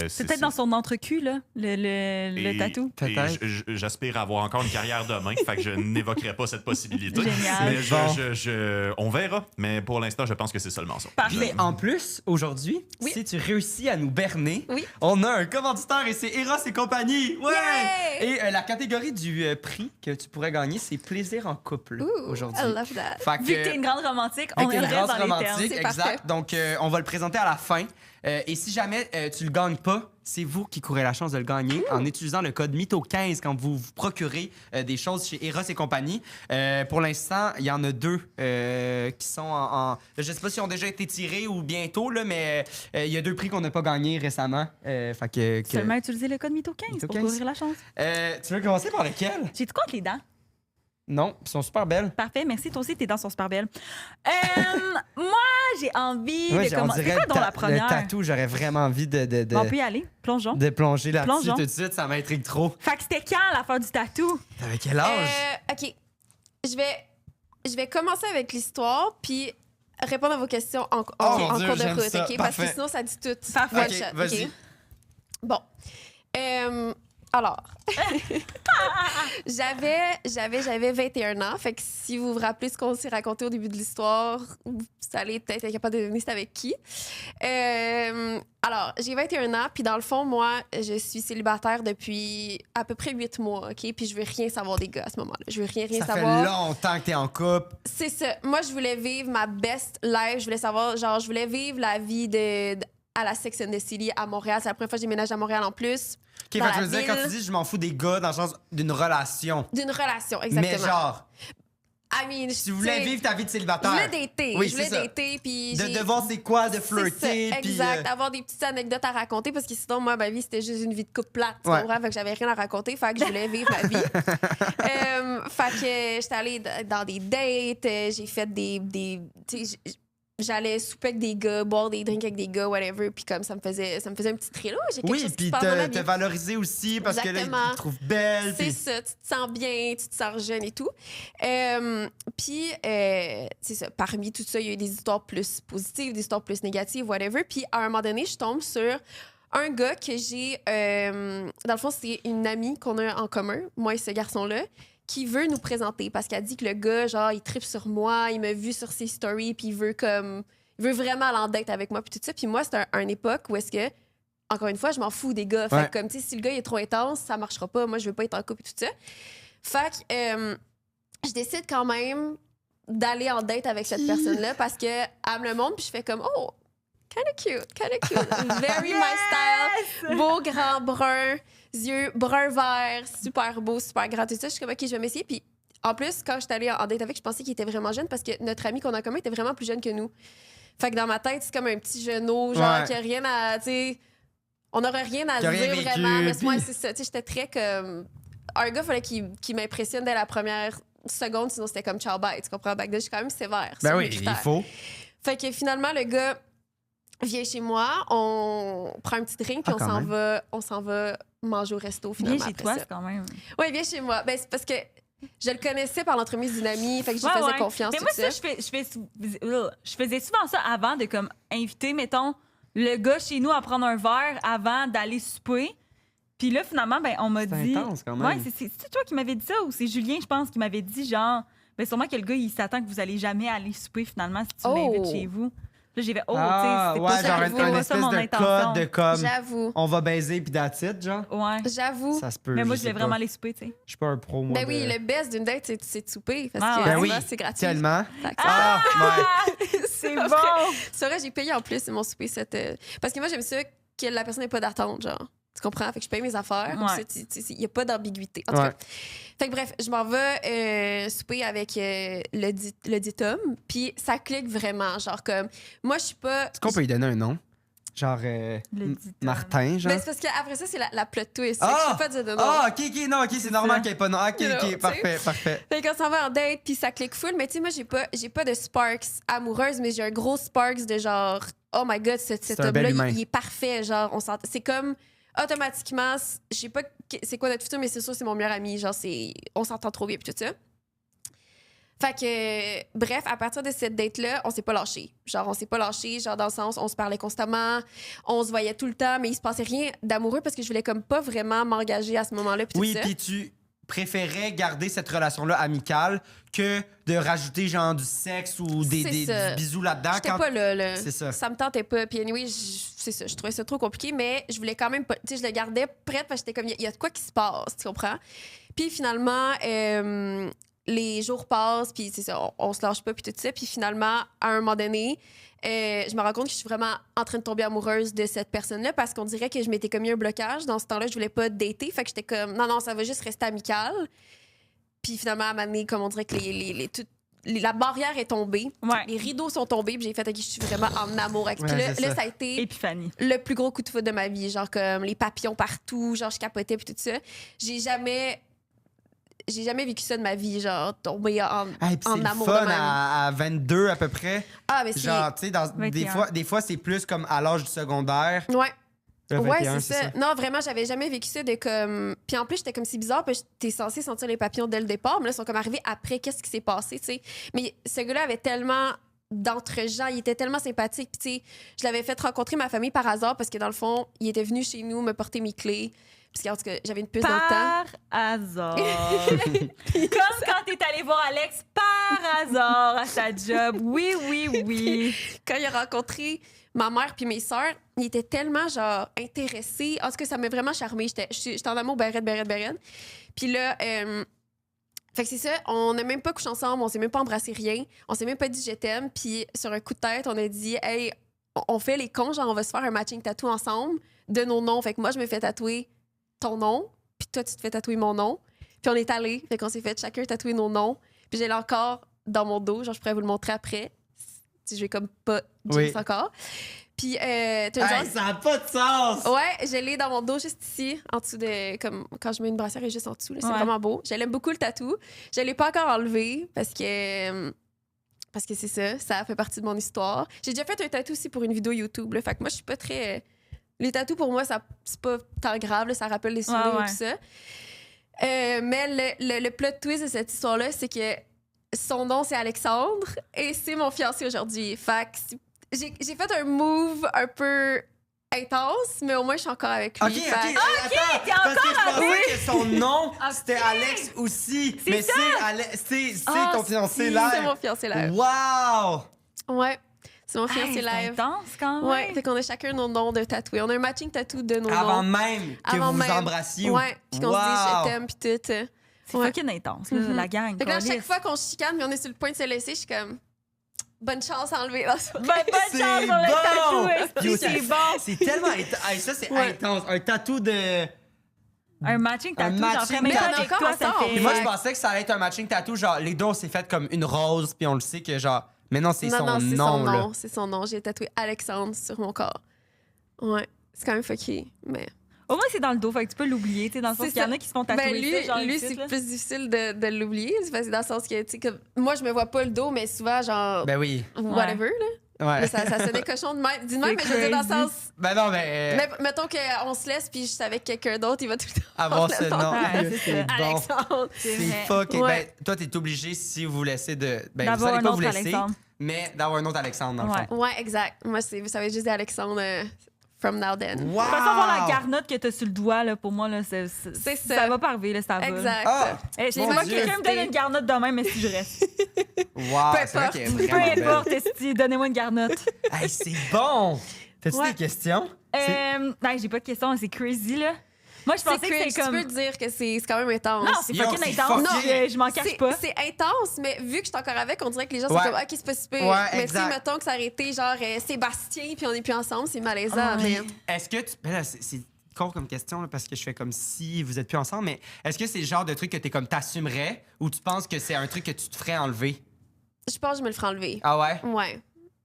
C'est peut-être dans son entrecul, là, le tatou. Peut-être. J'aspire à avoir encore une carrière demain, fait que je n'évoquerai pas cette possibilité. Génial. Mais on verra, mais pour l'instant, je pense que c'est ça le mensonge. Parfait. Puis en plus, aujourd'hui, Oui. si tu réussis à nous berner, Oui. on a un commanditaire et c'est Eros et compagnie. Ouais! Yay! Et la catégorie du prix que tu pourrais gagner, c'est plaisir en couple Ooh, aujourd'hui. I love that. Fait Vu que t'es une grande romantique, Fait on que t'es une reste grâce dans les termes. romantique, C'est exact. parfait. Donc, on va le présenter à la fin. Et si jamais tu le gagnes pas, c'est vous qui courez la chance de le gagner en utilisant le code MYTHO15 quand vous vous procurez des choses chez Eros et compagnie. Pour l'instant, il y en a 2 qui sont je sais pas si ont déjà été tirés ou bientôt, là, mais il y a 2 prix qu'on n'a pas gagnés récemment. Fait que... Seulement utiliser le code MYTHO15 MYTHO15. pour ouvrir la chance. Tu veux commencer par lequel? J'ai de quoi avec les dents? Non, ils sont super belles. Parfait, merci. Toi aussi, tes dents sont super belles. Moi, j'ai envie Ouais, de on commencer. dirait C'est quoi donc la le première? tatou, j'aurais vraiment envie de Bon, on peut y aller. Plongeons. plonger là-dessus Plongeons. tout de suite. Ça m'intrigue trop. Fait que c'était quand l'affaire du tatou? T'avais quel âge? OK. Je vais commencer avec l'histoire, puis répondre à vos questions en mon Dieu, cours de j'aime route, ça. OK? Parce que Parfait. sinon, ça dit tout. Parfait. One OK, shot, vas-y. OK? Bon. Alors, j'avais 21 ans. Fait que si vous vous rappelez ce qu'on s'est raconté au début de l'histoire, vous allez peut-être être capable de deviner c'était avec qui. Alors, j'ai 21 ans, puis dans le fond, moi, je suis célibataire depuis à peu près 8 mois, OK? Puis je veux rien savoir des gars à ce moment-là. Je veux rien Ça savoir. fait longtemps que t'es en couple. C'est ça. Moi, je voulais vivre ma best life. Je voulais savoir, genre, je voulais vivre la vie à la Sex and the City à Montréal. C'est la première fois que j'ai déménagé à Montréal en plus. OK, Dans fait que la je veux dire, quand ville. tu dis je m'en fous des gars, dans le sens d'une relation. D'une relation, exactement. Mais genre, I mean, si tu voulais vivre ta vie de Je célibataire. voulais dater. Oui, je voulais c'est ça. dater, puis De voir c'est quoi, de C'est flirter. ça, puis, exact. Avoir des petites anecdotes à raconter parce que sinon, moi, ma vie, c'était juste une vie de couple plate. Tu Ouais. comprends? Fait que j'avais rien à raconter. Fait que je voulais vivre ma vie. Fait que j'étais allée dans des dates. J'ai fait tu sais, j'allais souper avec des gars, boire des drinks avec des gars, whatever. Puis comme ça me faisait un petit thrill. Oh, j'ai quelque oui, chose qui puis se passe dans ma te vie. valoriser aussi parce que là, Exactement. ils te trouvent belle. C'est puis- ça, tu te sens bien, tu te sens jeune et tout. Puis, c'est ça, parmi tout ça, il y a eu des histoires plus positives, des histoires plus négatives, whatever. Puis, à un moment donné, je tombe sur un gars que j'ai... dans le fond, c'est une amie qu'on a en commun, moi et ce garçon-là, qui veut nous présenter parce qu'elle dit que le gars, genre, il tripe sur moi, il m'a vu sur ses stories, puis il veut vraiment aller en date avec moi, puis tout ça. Puis moi, c'est une époque où est-ce que, encore une fois, je m'en fous des gars. Fait Ouais. que, comme, tu sais, si le gars il est trop intense, ça marchera pas. Moi, je veux pas être en couple et tout ça. Fait que je décide quand même d'aller en date avec cette personne-là parce qu'elle me le montre, puis je fais comme, oh, kind of cute. Very my style. Beau, grand, brun, yeux brun vert, super beau, super grand, tout ça. Je suis comme, OK, je vais m'essayer. Puis en plus, quand je suis allée en date avec, je pensais qu'il était vraiment jeune parce que notre ami qu'on a en commun était vraiment plus jeune que nous. Fait que dans ma tête, c'est comme un petit genou, genre, Ouais. qui a rien à, tu sais, on n'aurait rien à Qui a se rien dire vécu, vraiment. Mais puis- moi, c'est ça, tu sais, j'étais très comme. Un gars, fallait qu'il m'impressionne dès la première seconde, sinon c'était comme ciao bye. Tu comprends? Back then, je suis quand même sévère. Ben sur oui, mes il critères. faut. Fait que finalement, le gars vient chez moi, on prend un petit drink, puis Ah, quand on s'en va manger au resto finalement. Viens chez après toi, ça. c'est quand même. Oui, viens chez moi. Ben, c'est parce que Je le connaissais par l'entremise d'une amie, fait que j'y faisais confiance. Mais moi, ça, je faisais souvent ça avant de comme inviter, mettons, le gars chez nous à prendre un verre avant d'aller souper. Puis là, finalement, ben, on m'a dit. C'est intense quand même. Ouais, c'est toi qui m'avais dit ça ou c'est Julien, je pense, qui m'avait dit genre, ben sûrement que le gars, il s'attend que vous allez jamais aller souper finalement si tu l'invites chez vous. Là, j'ai fait, tu sais, c'est pas ça, genre un ça espèce mon de intention. code de comme J'avoue. on va baiser puis that's it, genre. Ouais. J'avoue. Ça se peut. Mais moi, je sais voulais vraiment pas. aller souper, tu sais. Je suis pas un pro, moi. Ben oui, le best d'une date, c'est de souper. Parce que Ben oui, souvent, c'est gratuit. tellement. Fait que Ah, ouais. C'est vrai. bon! C'est vrai, j'ai payé en plus mon souper. Parce que moi, j'aime ça que la personne n'ait pas d'attente, genre. Tu comprends? Fait que je paye mes affaires. Ouais. Il n'y a pas d'ambiguïté. En tout cas. Fait que bref, je m'en vais souper avec le dit homme. Puis ça clique vraiment. Genre comme... Moi, je suis pas... Est-ce qu'on peut lui donner un nom? Genre Martin, genre? Mais c'est parce qu'après ça, c'est la plot twist. Ah! Fait que je peux pas dire de nom. Ah, ok, non, ok, c'est normal qu'il n'y ait pas de nom. Ok, You know, ok, parfait. Fait qu'on s'en va en date, puis ça clique full. Mais tu sais, moi, j'ai pas de sparks amoureuses, mais j'ai un gros sparks de genre... Oh my God, cet un bel homme-là, humain. il est parfait. Genre, c'est comme... Automatiquement, je sais pas c'est quoi notre futur, mais c'est sûr, c'est mon meilleur ami. Genre, on s'entend trop bien, puis tout ça. Fait que, bref, à partir de cette date-là, on s'est pas lâché. Genre, on s'est pas lâché, genre, dans le sens, on se parlait constamment, on se voyait tout le temps, mais il se passait rien d'amoureux parce que je voulais comme pas vraiment m'engager à ce moment-là, puis tout Oui, ça. puis tu préférais garder cette relation-là amicale que de rajouter genre du sexe ou C'est du ça. bisou là-dedans. J'étais pas là. C'est ça. Ça me tentait pas. Puis anyway, c'est ça. Je trouvais ça trop compliqué, mais je voulais quand même pas... Tu sais, je le gardais prête parce que j'étais comme, il y a de quoi qui se passe, tu comprends? Puis finalement, les jours passent, puis c'est ça, on se lâche pas, puis tout ça. Puis finalement, à un moment donné, je me rends compte que je suis vraiment en train de tomber amoureuse de cette personne-là parce qu'on dirait que je m'étais commis un blocage. Dans ce temps-là, je voulais pas dater. Fait que j'étais comme, non, ça va juste rester amical. Puis finalement, à un moment donné, comme on dirait que la barrière est tombée. Ouais. Les rideaux sont tombés, puis j'ai fait, OK, je suis vraiment en amour avec. Puis Ouais, là, ça a été Épiphanie. le plus gros coup de foudre de ma vie. Genre, comme les papillons partout, genre, je capotais, puis tout ça. J'ai jamais vécu ça de ma vie, genre, tomber en C'est amour le de fun même. à 22 à peu près. Ah, mais c'est... Genre, tu sais, des fois c'est plus comme à l'âge du secondaire. Ouais. Le Ouais, 21, c'est ça. Non, vraiment, j'avais jamais vécu ça de comme. Puis en plus, j'étais comme si bizarre, parce que t'es censé sentir les papillons dès le départ, mais là, ils sont comme arrivés après, qu'est-ce qui s'est passé, tu sais. Mais ce gars-là avait tellement d'entre-gens, il était tellement sympathique. Puis, tu sais, je l'avais fait rencontrer ma famille par hasard parce que dans le fond, il était venu chez nous me porter mes clés. Parce qu'en tout cas, j'avais une puce dans le temps. Par hasard. Comme quand t'es allé voir Alex par hasard à sa job. Oui. Quand il a rencontré ma mère puis mes sœurs, il était tellement, genre, intéressé. En tout cas, ça m'a vraiment charmée. J'étais en amour, berette. Puis là, fait que c'est ça, on n'a même pas couché ensemble, on s'est même pas embrassé, rien. On s'est même pas dit « je t'aime ». Puis sur un coup de tête, on a dit « hey, on fait les cons, genre, on va se faire un matching tattoo ensemble de nos noms ». Fait que moi, je me fais tatouer ton nom, puis toi, tu te fais tatouer mon nom. Puis on est allés, fait qu'on s'est fait chacun tatouer nos noms. Puis j'ai encore dans mon dos, genre, je pourrais vous le montrer après. Si je vais comme pas dire encore. Puis, Ça n'a pas de sens! Ouais, je l'ai dans mon dos, juste ici, en dessous de... Comme quand je mets une brassière, elle est juste en dessous. Là, c'est vraiment beau. J'aime beaucoup le tatou. Je l'ai pas encore enlevé parce que c'est ça fait partie de mon histoire. J'ai déjà fait un tatou aussi pour une vidéo YouTube. Là, fait que moi, je suis pas très... Les tatous, pour moi, c'est pas tant grave. Là, ça rappelle les souvenirs et tout ça. Mais le plot twist de cette histoire-là, c'est que son nom, c'est Alexandre et c'est mon fiancé aujourd'hui. Fait que j'ai fait un move un peu intense, mais au moins, je suis encore avec lui. OK, Fait- attends, t'es parce que je encore pensais que son nom, OK. c'était Alex aussi. C'est Mais ça. c'est Ah, ton fiancé si, live. C'est mon fiancé live. Wow! Ouais, c'est mon Hey, fiancé c'est live. intense quand même. Ouais, fait qu'on a chacun nos noms de tatoués. On a un matching tattoo de nos Avant noms. même que Avant vous vous même. embrassiez. Ouais, puis qu'on se dise je t'aime, puis tout. C'est Ouais. fucking intense, là, Mhm. la gang. Fait que là, à câlisse. chaque fois qu'on se chicane, mais on est sur le point de se laisser, je suis comme bonne chance à enlever la soirée. Bonne C'est chance pour le bon! tatou, Yo, c'est bon. C'est tellement hey, ça, c'est Ouais. intense. Un tatou de... Un matching tattoo, Un genre, matching vraiment tattoo. avec Encore toi, ça ensemble. fait... Puis moi, je Ouais. pensais que ça allait être un matching tattoo. Genre, les deux, on s'est fait comme une rose, puis on le sait que genre... Mais non, c'est son Non, c'est nom, son là. nom. C'est son nom. J'ai tatoué Alexandre sur mon corps. Ouais, c'est quand même fucké, mais... Au moins, c'est dans le dos, fait que tu peux l'oublier. Tu sais, dans le sens C'est qu'il y en ça. a qui se font tatouer Ben lui, ça, genre lui ici, c'est là. plus difficile de l'oublier. C'est parce que dans le sens que, tu sais, comme moi, je me vois pas le dos, mais souvent, genre, Ben oui. whatever, là. Ouais. Mais ça sonnait cochon de même. Dis-moi, mais je veux dire dans le crazy. sens. Ben non, mais. Mais mettons qu'on se laisse, puis je suis avec quelqu'un d'autre, il va tout le temps. Avoir ce le nom. Ouais, c'est C'est ça. bon. Alexandre. C'est C'est vrai. fucking. Ouais. Ben, toi, t'es obligé si vous laissez de. Ben, vous D'avoir allez un pas autre vous laisser, Alexandre. mais d'avoir un autre Alexandre, dans le Ouais. fond. Ouais, exact. Moi, ça va être juste des Alexandre from now then. Wow! De toute façon, voir la garnotte que t'as sur le doigt, là, pour moi, là, C'est ça. ça va pas arriver, là, ça va. Exact. Ah! Hey, J'ai moi, Mon que Dieu. quelqu'un me donne une garnotte demain, mais si je reste. Wow! Peu C'est vrai importe. qu'elle est Peu vraiment belle. importe, esti, donnez-moi une garnotte. Hey, c'est bon! T'as-tu Ouais. des questions? C'est- Non, j'ai pas de question, c'est crazy, là. Moi, je C'est pensais que cringe. c'était comme. Tu peux dire que c'est quand même intense. Non, c'est Yo, fucking c'est intense. fucking- Je m'en cache pas. C'est intense, mais vu que je suis encore avec, on dirait que les gens sont Ouais. comme, OK, c'est pas super. Ouais, mais exact. si, mettons que ça aurait été genre Sébastien, puis on est plus ensemble, c'est malaisant. Ah, mais... Est-ce que tu. Ben là, c'est con comme question, là, parce que je fais comme si vous êtes plus ensemble, mais est-ce que c'est le genre de truc que t'es comme t'assumerais ou tu penses que c'est un truc que tu te ferais enlever? Je pense que je me le ferai enlever. Ah ouais? Ouais.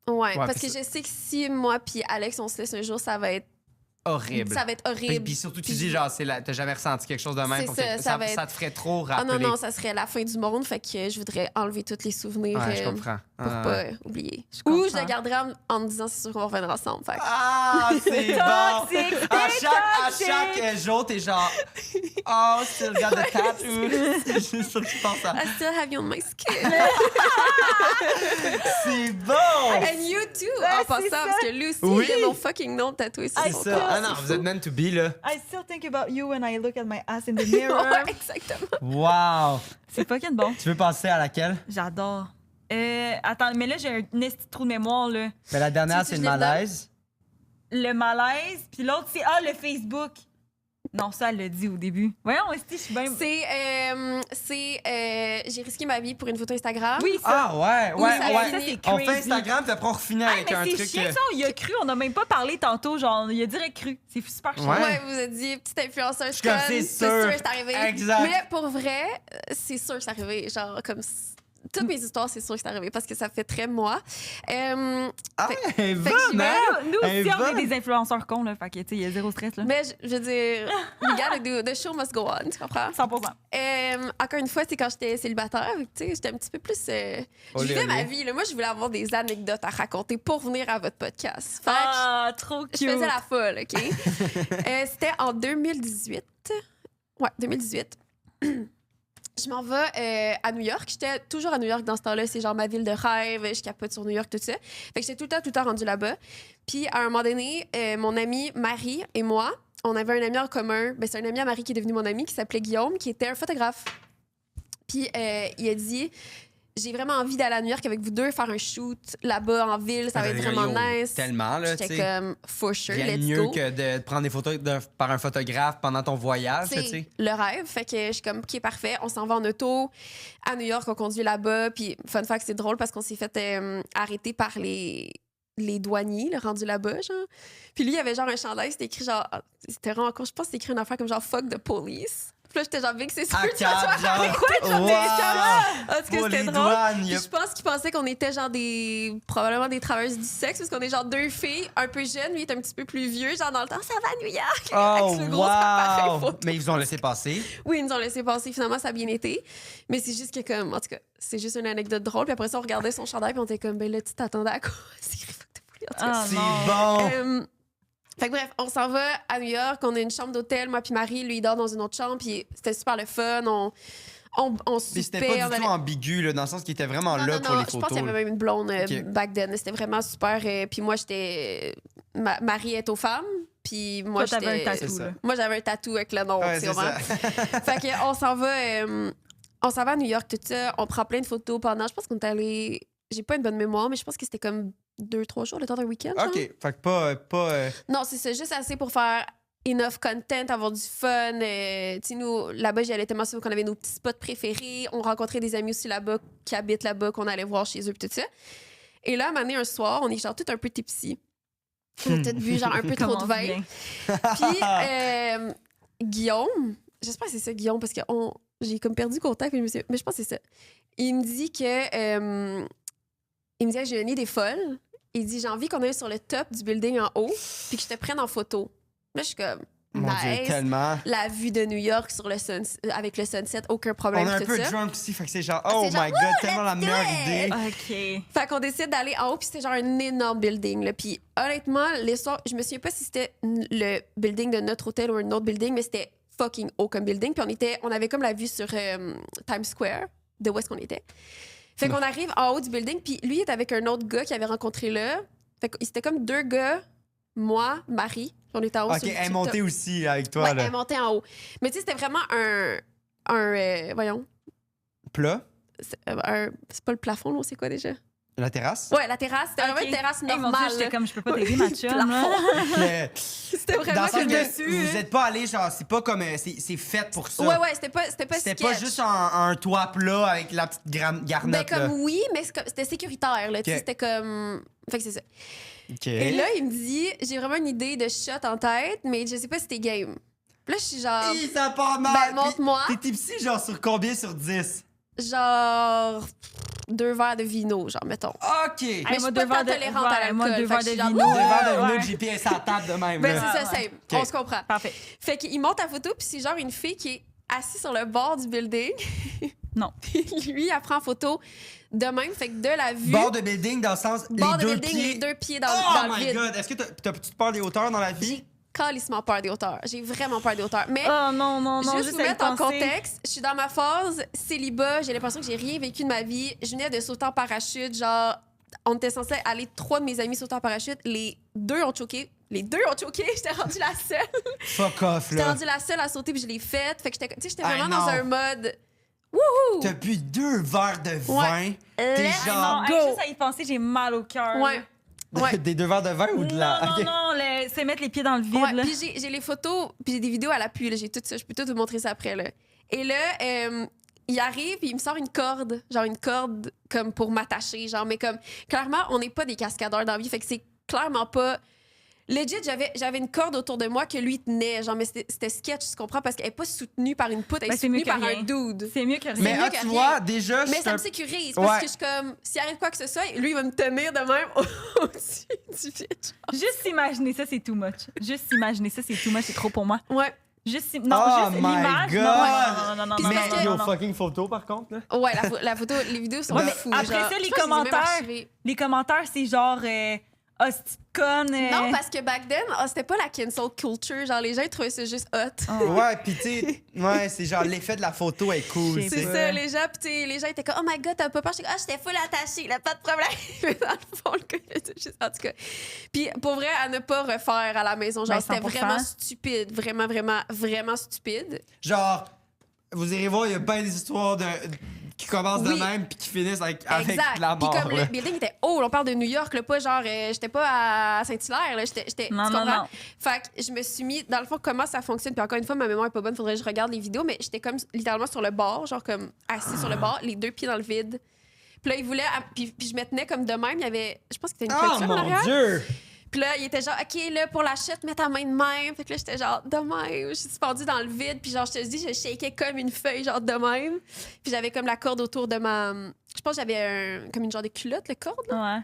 Ouais, parce puis que je sais que si moi puis Alex, on se laisse un jour, ça va être Horrible. horrible. Puis surtout, tu Puis- dis genre, t'as jamais ressenti quelque chose de même C'est pour ça, que ça va être- ça te ferait trop Ah rappeler. non, non, ça serait la fin du monde, fait que je voudrais enlever tous les souvenirs Ouais, je comprends. pour Ah, pas ouais. oublier. Je Ou je comprends. le garderai en me disant c'est sûr qu'on va revenir ensemble. Fait que- Ah, c'est bon! Toxique, À c'est chaque toxique. jour, t'es genre, oh, still got the tattoo. C'est juste ça que tu penses à. I still have you on my skin. C'est bon! And you too, en c'est passant, ça. parce que lui aussi, Oui. il a mon fucking nom tatoué sur C'est son ça. corps. Ah non, vous êtes meant to be, là. I still think about you when I look at my ass in the mirror. Ouais, exactement. Wow! C'est fucking bon. Tu veux passer à laquelle? J'adore. Attends, mais là, j'ai un esti de trou de mémoire, là. Ben, la dernière, Tu c'est le veux que je les malaise. Le malaise, puis l'autre, c'est le Facebook. Non, ça, elle l'a dit au début. Voyons, esti, je suis bien. J'ai risqué ma vie pour une photo Instagram. Oui, ça. Ah ouais, Oui, ouais, ça, ouais. ça, c'est On crazy. fait Instagram, puis après on finit avec Mais un c'est truc. chiant, ça, il a cru, on n'a même pas parlé tantôt, genre, il a direct cru. C'est super chiant. Ouais. Ouais, vous avez dit petite influenceuse comme, conne, c'est c'est sûr. sûr c'est arrivé. Exact. Mais pour vrai, c'est sûr que c'est arrivé. Genre, comme toutes mes histoires, c'est sûr que c'est arrivé parce que ça fait très moi. Ah, elle est Fait que bonne, j'y vais. hein? Nous Elle est aussi, on est bonne. des influenceurs cons, là. Fait que, tu sais, il y a zéro stress, là. Mais je veux dire, we gotta do, the show must go on, tu comprends? 100%. Encore une fois, c'est quand j'étais célibataire, tu sais, j'étais un petit peu plus. Je Olé, vivais ma olé. vie, là. Moi, je voulais avoir des anecdotes à raconter pour venir à votre podcast. Fait que Ah, trop cute. je faisais la folle, OK? C'était en 2018. Ouais, 2018. Je m'en vais à New York. J'étais toujours à New York dans ce temps-là. C'est genre ma ville de rêve. Je capote sur New York, tout ça. Fait que j'étais tout le temps rendue là-bas. Puis à un moment donné, mon amie Marie et moi, on avait un ami en commun. Ben, c'est un ami à Marie qui est devenu mon ami, qui s'appelait Guillaume, qui était un photographe. Puis il a dit... J'ai vraiment envie d'aller à New York avec vous deux, faire un shoot là-bas en ville. Ça va être vraiment nice. Tellement, là, tu J'étais sais. comme, for sure, Rien de let's mieux go. que de prendre des photos par un photographe pendant ton voyage, tu C'est sais. le rêve. Fait que je suis comme, OK, parfait. On s'en va en auto à New York, on conduit là-bas. Puis, fun fact, c'est drôle parce qu'on s'est fait arrêter par les douaniers, là, rendus là-bas, genre. Puis lui, il y avait genre un chandail, c'était écrit genre... C'était vraiment encore, je pense que c'était écrit une affaire comme genre « fuck the police ». Puis là, j'étais genre, Vic, c'est sûr À que tu vas quatre, te faire genre. quoi, comme des Wow! gens? Parce que Pour c'était les drôle. douanes, Puis je pense qu'ils pensaient qu'on était genre probablement des travailleuses du sexe, parce qu'on est genre deux filles, un peu jeunes, lui il est un petit peu plus vieux, genre dans le temps, ça va à New York! Oh, Avec le gros appareil wow! photo. Mais ils vous ont laissé passer. Oui, ils nous ont laissé passer. Finalement, ça a bien été. Mais c'est juste que, comme, en tout cas, c'est juste une anecdote drôle. Puis après ça, on regardait son chandail, puis on était comme, ben là, tu t'attendais à quoi? C'est écrit fuck the police. En tout cas. Ah, C'est non. bon! Fait que bref, on s'en va à New York. On a une chambre d'hôtel, moi puis Marie. Lui, il dort dans une autre chambre. Puis c'était super le fun. On Mais soupait. c'était pas on du tout allait- ambigu, là, dans le sens qu'il était vraiment Non, là non, pour non, les je pense photos. qu'il y avait là. même une blonde Ok. back then. C'était vraiment super. Puis moi, j'étais... Marie est aux femmes. Puis moi, Toi, t'avais j'étais... un C'est tatou, ça. là. Moi, j'avais un tatou avec le nom. Ouais, tu c'est comprends? ça. Fait que on s'en va à New York, tout ça. On prend plein de photos pendant... Je pense qu'on est allé... J'ai pas une bonne mémoire, mais je pense que c'était comme 2-3 jours, le temps d'un week-end. genre. OK. Fait que pas Non, c'est ça. Juste assez pour faire enough content, avoir du fun. Tu sais, nous, là-bas, j'y allais tellement souvent qu'on avait nos petits spots préférés. On rencontrait des amis aussi là-bas qui habitent là-bas, qu'on allait voir chez eux, puis tout ça. Et là, à un moment donné, un soir, on est genre tout un peu tipsy. On a tout bu genre un peu trop de Commence vin. bien. Puis Guillaume, j'espère que c'est ça, Guillaume, parce que j'ai comme perdu contact, mais je pense que c'est ça. Il me dit que... il me dit, j'ai une idée folle. Il dit, j'ai envie qu'on aille sur le top du building en haut, puis que je te prenne en photo. Là, je suis comme, Mon Dieu, nice. tellement. La vue de New York sur le avec le sunset, aucun problème. On est un tout peu ça. drunk aussi, fait que c'est genre, oh C'est genre, my god, tellement la meilleure idée. OK. Fait qu'on décide d'aller en haut, puis c'était genre un énorme building. Là. Puis honnêtement, l'histoire, je me souviens pas si c'était le building de notre hôtel ou un autre building, mais c'était fucking haut comme building. Puis on avait comme la vue sur Times Square, de où est-ce qu'on était. Fait qu'on arrive en haut du building, puis lui, il était avec un autre gars qu'il avait rencontré là. Fait que c'était comme 2 gars, moi, Marie. On était en haut. Ok, sur le elle est montée aussi avec toi, Ouais, elle là. est montée en haut. Mais tu sais, c'était vraiment voyons, Plat, c'est pas le plafond, là, c'est quoi déjà? la terrasse. Ouais, la terrasse, c'était vraiment OK. une terrasse Hey, mon normale. Dieu, j'étais comme, je peux pas t'aider, ma chum. Plafond. là. Mais C'était dans vraiment le sens comme que dessus. vous êtes pas allé, genre, c'est pas comme. C'est fait pour ça. Ouais, c'était pas C'était sketch. pas juste un toit plat avec la petite Ben, garnotte, là. comme oui, mais c'était sécuritaire, là. Tu sais, OK. c'était comme. Fait que c'est ça. OK. Et là, il me dit, j'ai vraiment une idée de shot en tête, mais je sais pas si t'es game. Puis là, je suis genre. Hi, ça part mal. Ben, montre-moi. Puis T'es tipsy, genre, sur combien sur 10? Genre. 2 verres de vino, genre, mettons. OK. Hey, Mais je moi, suis pas 2 verres tant de tolérante à l'alcool, moi, 2 fait verres que de je suis vino. genre, 2 verres de vino Ouais. de GPS à la table de même, Ben, là. c'est ça, ouais. simple. OK. On se comprend. Parfait. Fait qu'il monte la photo, puis c'est genre une fille qui est assise sur le bord du building. Non. Lui, elle prend en photo de même, fait que de la vue. Bord de building dans le sens. bord les de deux building, pieds. les 2 pieds dans, Oh dans le my vide. god. Est-ce que t'as-tu peur des hauteurs dans la vie? J'ai calissement peur des hauteurs. J'ai vraiment peur des hauteurs. Mais Oh non, non, non. juste vous à y mettre en penser. contexte, je suis dans ma phase célibat. J'ai l'impression que j'ai rien vécu de ma vie. Je venais de sauter en parachute. Genre, on était censé aller 3 de mes amis sauter en parachute. Les 2 ont choqué. J'étais rendue la seule. Fuck off, J'étais là. rendue la seule à sauter puis je l'ai faite. Fait que j'étais Ah, vraiment non. dans un mode. Wouhou! T'as bu 2 verres de vin. T'es Let's genre. Non, go. hey, juste à y penser, j'ai mal au cœur. Ouais. Ouais. Des 2 verres de vin ou de la. Non, Ok. non, c'est mettre les pieds dans le vide. Ouais, là. puis j'ai les photos, puis j'ai des vidéos à l'appui. Là, j'ai tout ça. Je peux tout vous montrer ça après. Là. Et là, il arrive, puis il me sort une corde. Genre une corde comme pour m'attacher. Genre, mais comme, clairement, on n'est pas des cascadeurs dans la vie. Fait que c'est clairement pas. Legit, j'avais une corde autour de moi que lui tenait. Genre, mais c'était sketch, tu comprends? Parce qu'elle n'est pas soutenue par une poutre, elle Ben, est c'est mieux soutenue que par rien. un dude. C'est mieux que rien. Mais mieux ah, que tu rien. vois, déjà, Mais je ça me suis sécurise. Ouais. Parce que je suis comme, s'il arrive quoi que ce soit, lui, il va me tenir de même au-dessus du vide. Juste imaginer ça, c'est too much. Juste imaginer ça, c'est too much, c'est trop pour moi. Ouais. Juste, non, Oh juste my l'image. God. Non, Puis non, c'est parce que- Yo, non. fucking photo, par contre, là. Ouais, la photo, les vidéos sont Ouais, mais fous. après genre. ça, les Je pense qu'ils ont même commentaires. archivé. Les commentaires, c'est genre, hostie de conne. Non, parce que back then, c'était pas la cancel culture. Genre, les gens ils trouvaient ça juste hot. Oh. Ouais, pis tu sais, ouais, c'est genre l'effet de la photo est cool. Je sais tu C'est sais. pas. ça, les gens, pis tu sais, les gens étaient comme, oh my god, t'as pas peur? J'étais comme, j'étais full attachée, là, pas de problème. Mais dans le fond, le gars, il était juste, en tout cas. Puis pour vrai, à ne pas refaire à la maison, genre, Ben, c'était 100%. vraiment stupide. Vraiment, vraiment, vraiment stupide. Genre, vous irez voir, il y a bien des histoires qui commencent Oui. de même puis qui finissent avec Exact. la Puis mort. comme là. le building était haut, on parle de New York, là, pas genre, j'étais pas à Saint-Hilaire, là, j'étais, Non, tu non, comprends? non. Fait que je me suis mis, dans le fond, comment ça fonctionne. Puis encore une fois, ma mémoire est pas bonne, faudrait que je regarde les vidéos, mais j'étais comme littéralement sur le bord, genre comme assis sur le bord, les 2 pieds dans le vide. Puis là, il voulait, puis je me tenais comme de même, il y avait, je pense que c'était une Oh clôture en mon arrière. Dieu! Puis là, il était genre, OK, là, pour la chute, mets ta main de même. Fait que là, j'étais genre, de même. Je suis suspendue dans le vide. Puis genre, je te dis, je shakais comme une feuille, genre, de même. Puis j'avais comme la corde autour de ma. Je pense que j'avais comme une genre de culotte, la corde. Là. Ouais.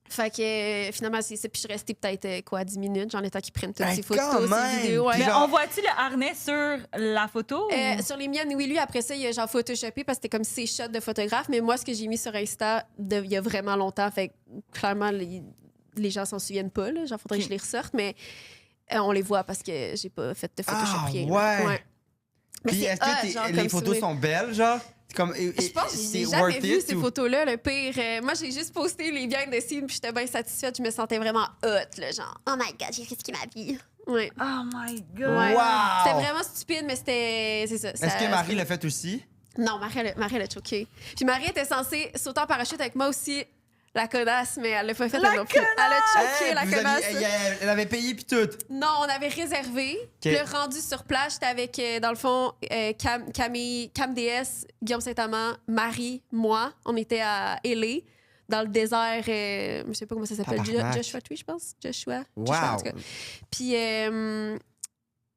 Fait que finalement, c'est ça. Puis je suis restée peut-être, 10 minutes, genre, le temps qu'ils prennent toutes Ben, ces quand photos, même. ces vidéos. Ouais. Puis Mais genre- on voit-tu le harnais sur la photo? ou- Sur les miennes, oui, lui, après ça, il a genre photoshopé parce que c'était comme ses shots de photographe. Mais moi, ce que j'ai mis sur Insta il y a vraiment longtemps, fait que clairement, les gens s'en souviennent pas. Là. Genre, faudrait que je les ressorte, mais on les voit parce que j'ai pas fait de Photoshop Ah, rien. ouais. là. Mais Puis c'est est-ce hot, que genre, les comme photos souvenir. sont belles, genre? C'est comme, Je pense que c'est j'ai jamais worth vu it ces ou- photos-là. Le pire, moi, j'ai juste posté les behind the scenes puis j'étais bien satisfaite. Je me sentais vraiment hot, là, genre, oh my god, j'ai risqué ma vie. Ouais. Oh my God. Ouais. Wow! C'était vraiment stupide, mais c'était. C'est ça. Est-ce que Marie l'a fait aussi? Non, Marie, elle a choqué. Puis Marie était censée sauter en parachute avec moi aussi, la connasse, mais elle l'a pas fait La elle non plus. Elle a choqué, Hey, la vous connasse. elle avait payé puis tout. Non, on avait réservé. Puis le rendu sur place, j'étais avec, dans le fond, Cam DS, Guillaume Saint-Amand, Marie, moi. On était à LA, dans le désert, je sais pas comment ça s'appelle, Tabarnak. Joshua Tree, je pense. Joshua, Wow! en tout cas. Puis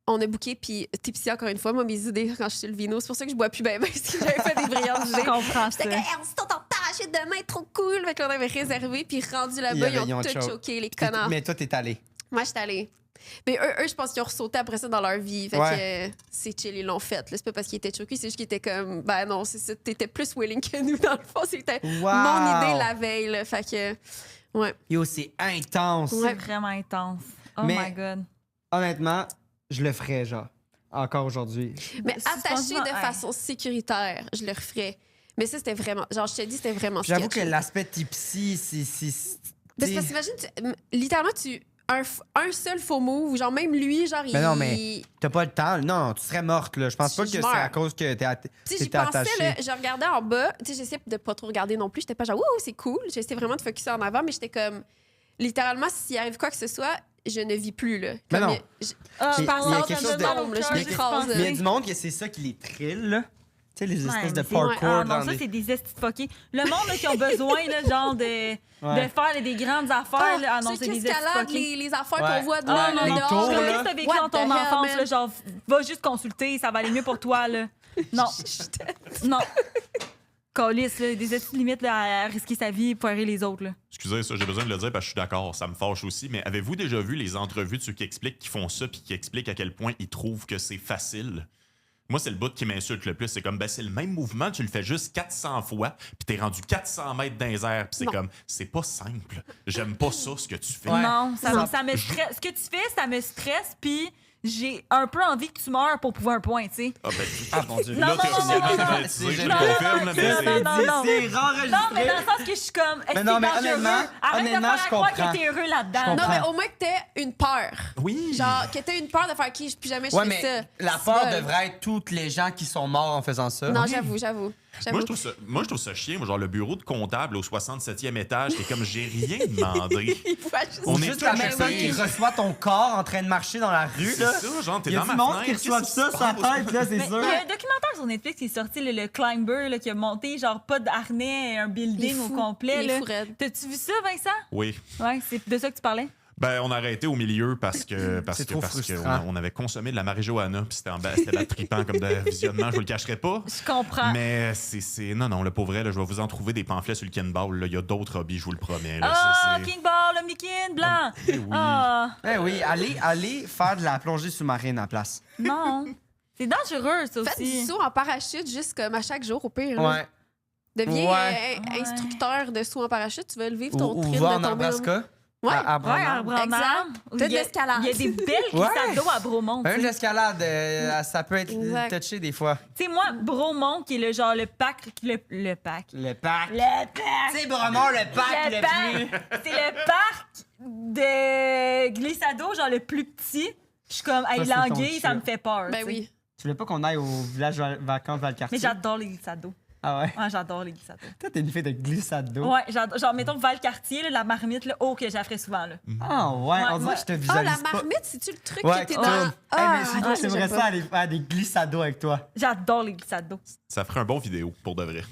on a booké, puis Tipsy, encore une fois, moi, mes idées quand je suis le vino, c'est pour ça que je bois plus bien, parce que j'avais fait des brillantes Je idées. comprends ça. J'étais comme, hey, on se saute en parachute demain, trop cool. Fait qu'on avait réservé, puis rendu là-bas, Ils ils ont ont tout choqué. choqué, les connards. Mais toi, t'es allé. Moi, j'étais allée. Mais eux, je pense qu'ils ont ressauté après ça dans leur vie. Fait que c'est chill, ils l'ont fait. là. C'est pas parce qu'ils étaient choqués, c'est juste qu'ils étaient comme, ben non, c'est ça. T'étais plus willing que nous, dans le fond. C'était mon idée la veille. Là. Fait que, ouais. Yo, c'est intense. C'est vraiment intense. Oh Mais- my God. Honnêtement, je le ferais, genre. Encore aujourd'hui. Mais Si attaché franchement, de hey. façon sécuritaire, je le referais. Mais ça, c'était vraiment. Genre, je te dis, c'était vraiment J'avoue sketch. que l'aspect tipsy, c'est. Mais c'est parce qu'imagine, littéralement, un seul faux move, genre même lui, genre, Mais non, mais t'as pas le temps. Non, tu serais morte, là. Je pense pas que Je c'est à meurs. cause que Tu sais, j'y t'étais pensais, attaché. là, je regardais en bas. Tu sais, j'essayais de pas trop regarder non plus. J'étais pas genre, ouh, c'est cool. J'essayais vraiment de focusser en avant, mais j'étais comme, littéralement, s'il arrive quoi que ce soit, je ne vis plus, là. Mais Comme, non. Ah, Il y a parlant quelque chose de- là, je m'écrase. Mais il y a du monde que c'est ça qui les trille, là. Tu sais, les espèces de Ouais, parkour ah, non, dans ça, des... c'est des estis de fuckés. Le monde là, qui ont besoin, là, genre, de faire là, des grandes affaires. Là. Ah non, c'est ceux des qui estis de escaladent fuckés. les affaires Ouais. qu'on voit de Ah, là, là, les dehors, tours, là. Qu'est-ce là. que t'as vécu What dans ton the hell, enfance, man? là, genre, va juste consulter, ça va aller mieux pour toi, là. Non. Non. Calice, là, des études limites là, à risquer sa vie pour aider les autres. Là. Excusez, ça, j'ai besoin de le dire parce que je suis d'accord, ça me fâche aussi, mais avez-vous déjà vu les entrevues de ceux qui expliquent qu'ils font ça puis qui expliquent à quel point ils trouvent que c'est facile? Moi, c'est le bout qui m'insulte le plus. C'est comme, ben, c'est le même mouvement, tu le fais juste 400 fois, puis t'es rendu 400 mètres dans les airs, puis c'est Non. comme, c'est pas simple. J'aime pas ça, ce que tu fais. Ouais. Non, ça Non. me stresse. Ce que tu fais, ça me stresse, puis j'ai un peu envie que tu meurs pour prouver un point, tu sais. Ah, ben, Ah, mon Dieu. Non, là, t'es non, non, officiellement non, non, traumatisé, non. je le Non, confirme, là, mais non, c'est... non, non. C'est enregistré. Non, mais dans le sens que je suis comme. est-ce que Mais non, c'est mais dangereux? honnêtement, Arrête honnêtement, de faire je croire comprends. que t'es heureux là-dedans. Je Non, comprends. mais au moins que t'aies une peur. Oui! Genre, que t'aies une peur de faire qui, plus jamais je Ouais, fais mais ça. la C'est peur pas- devrait être toutes les gens qui sont morts en faisant ça. Non, Oui. j'avoue. Moi, je trouve ça chiant. Moi, genre, le bureau de comptable au 67e étage, t'es comme, j'ai rien demandé. Il faut juste- Ou On est juste tous la personne occupés. qui reçoit ton corps en train de marcher dans la rue, C'est là. ça, genre, t'es Il y a dans du ma monde fenêtre. qui reçoit qu'est-ce ça qui se sur la passe? tête, là, c'est Mais sûr. il y a un documentaire sur Netflix qui est sorti, le Climber, là, qui a monté, genre, pas d'harnais, un Il est building au fou. complet. Il est là. fou, raide. T'as-tu vu ça, Vincent? Oui. Ouais, c'est de ça que tu parlais. Ben, on a arrêté au milieu parce que C'est trop frustrant. on avait consommé de la marijuana, puis c'était trippant comme de visionnement, je vous le cacherai pas. Je comprends. Mais c'est. Non, le pauvre vrai, là, je vais vous en trouver des pamphlets sur le Ken Ball. là. Il y a d'autres hobbies, je vous le promets. Là. Ah, C'est- King Ball, Omnikin, blanc. Eh oui. Ah, Eh oui, allez faire de la plongée sous-marine à la place. non. C'est dangereux, ça Faites du aussi. saut en parachute juste comme à chaque jour, au pire. là. Ouais. Deviens Ouais. instructeur de saut en parachute, tu vas le vivre ton Ou thrill va de en tomber. Nebraska. Ouais. À Ouais, à Bromont. Bromont. Exact. Il T'as de y a- l'escalade. Il y a des belles Ouais. glissades d'eau à Bromont. tu Un sais. de l'escalade, ça peut être Exact. touché des fois. Tu sais, moi, Bromont, qui est le genre le pack. Le pack. Le parc. Le pack. C'est vraiment le parc Le le parc. plus... C'est le parc de glissado, genre le plus petit. Je suis comme, hey, Ça, c'est ton l'anguille, ça chien. me fait peur. Ben tu sais. oui. Tu voulais pas qu'on aille au village vacances Valcartier? Mais j'adore les glissados. Ah ouais? Ouais, j'adore les glissados. Toi, t'es une fille de glissade d'eau. Ouais, j'adore. Genre, mettons Valcartier, là, la marmite, là, oh, que j'affrais souvent. Là. Ah ouais, Ouais, on dirait ouais. que je te Ah, visualise la pas. marmite, c'est-tu le truc Ouais, qui qui était tourne. dans... Mais sinon, ouais, j'aimerais j'aime ça pas. aller faire des glissados avec toi. J'adore les glissados. Ça ferait un bon vidéo, pour de vrai.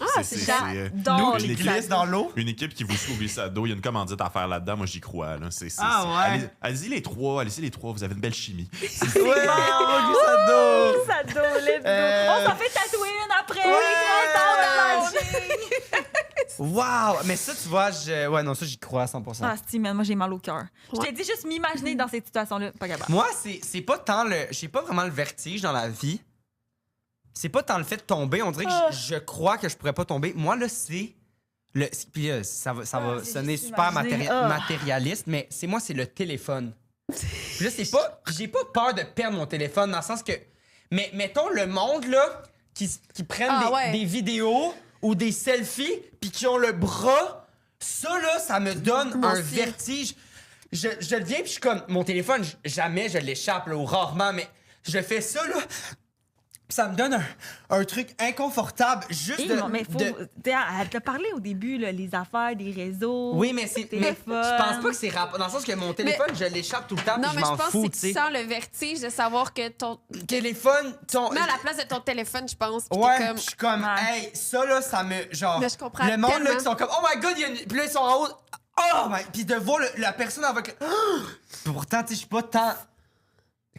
J'adore Nous, les qui glissados. glissent dans l'eau. Une équipe qui vous suit au glissado, il y a une commandite à faire là-dedans, moi j'y crois. Là. Ah ouais? Allez-y les trois, vous avez une belle chimie. Ouais, glissado. Glissado, let's go. Euh, On s'en fait tatouer une après. Ouais. Les 30 ans de Wow! Mais ça, tu vois, ouais, non, ça, j'y crois à 100%. Ah, si, mais moi, j'ai mal au cœur. Je Ouais. t'ai dit juste m'imaginer dans cette situation-là. Pas capable. Moi, c'est pas tant le. J'ai pas vraiment le vertige dans la vie. C'est pas tant le fait de tomber. On dirait que je crois que je pourrais pas tomber. Moi, là, c'est. Puis ça va c'est sonner juste super imaginer. matérialiste, mais c'est le téléphone. Puis là, c'est pas. J'ai pas peur de perdre mon téléphone dans le sens que. Mais mettons le monde, là, qui prennent des vidéos ou des selfies, puis qui ont le bras. Ça, là, ça me donne Moi un aussi. vertige. Je le viens, puis je suis comme. Mon téléphone, jamais je l'échappe, là, ou rarement, mais je fais ça, là. Puis ça me donne un truc inconfortable, juste de. Mais faut. Elle t'a parlé au début, là, les affaires, des réseaux. Oui, mais c'est. Mais téléphone. je pense pas que c'est rapport. Dans le sens que mon téléphone, je l'échappe tout le temps, Non, puis mais je je m'en pense fous, que tu c'est que sais. tu sens le vertige de savoir que ton... Téléphone, ton. Mais à la place de ton téléphone, je pense. puis Ouais, t'es comme... je suis comme, Ouais. hey, ça là, ça me. Genre. Mais je comprends Le monde là, tellement. qui sont comme, oh my god, il y a une. Puis là, ils sont en haut. Oh my. Puis de voir la personne avec. Pourtant, tu sais, je suis pas tant.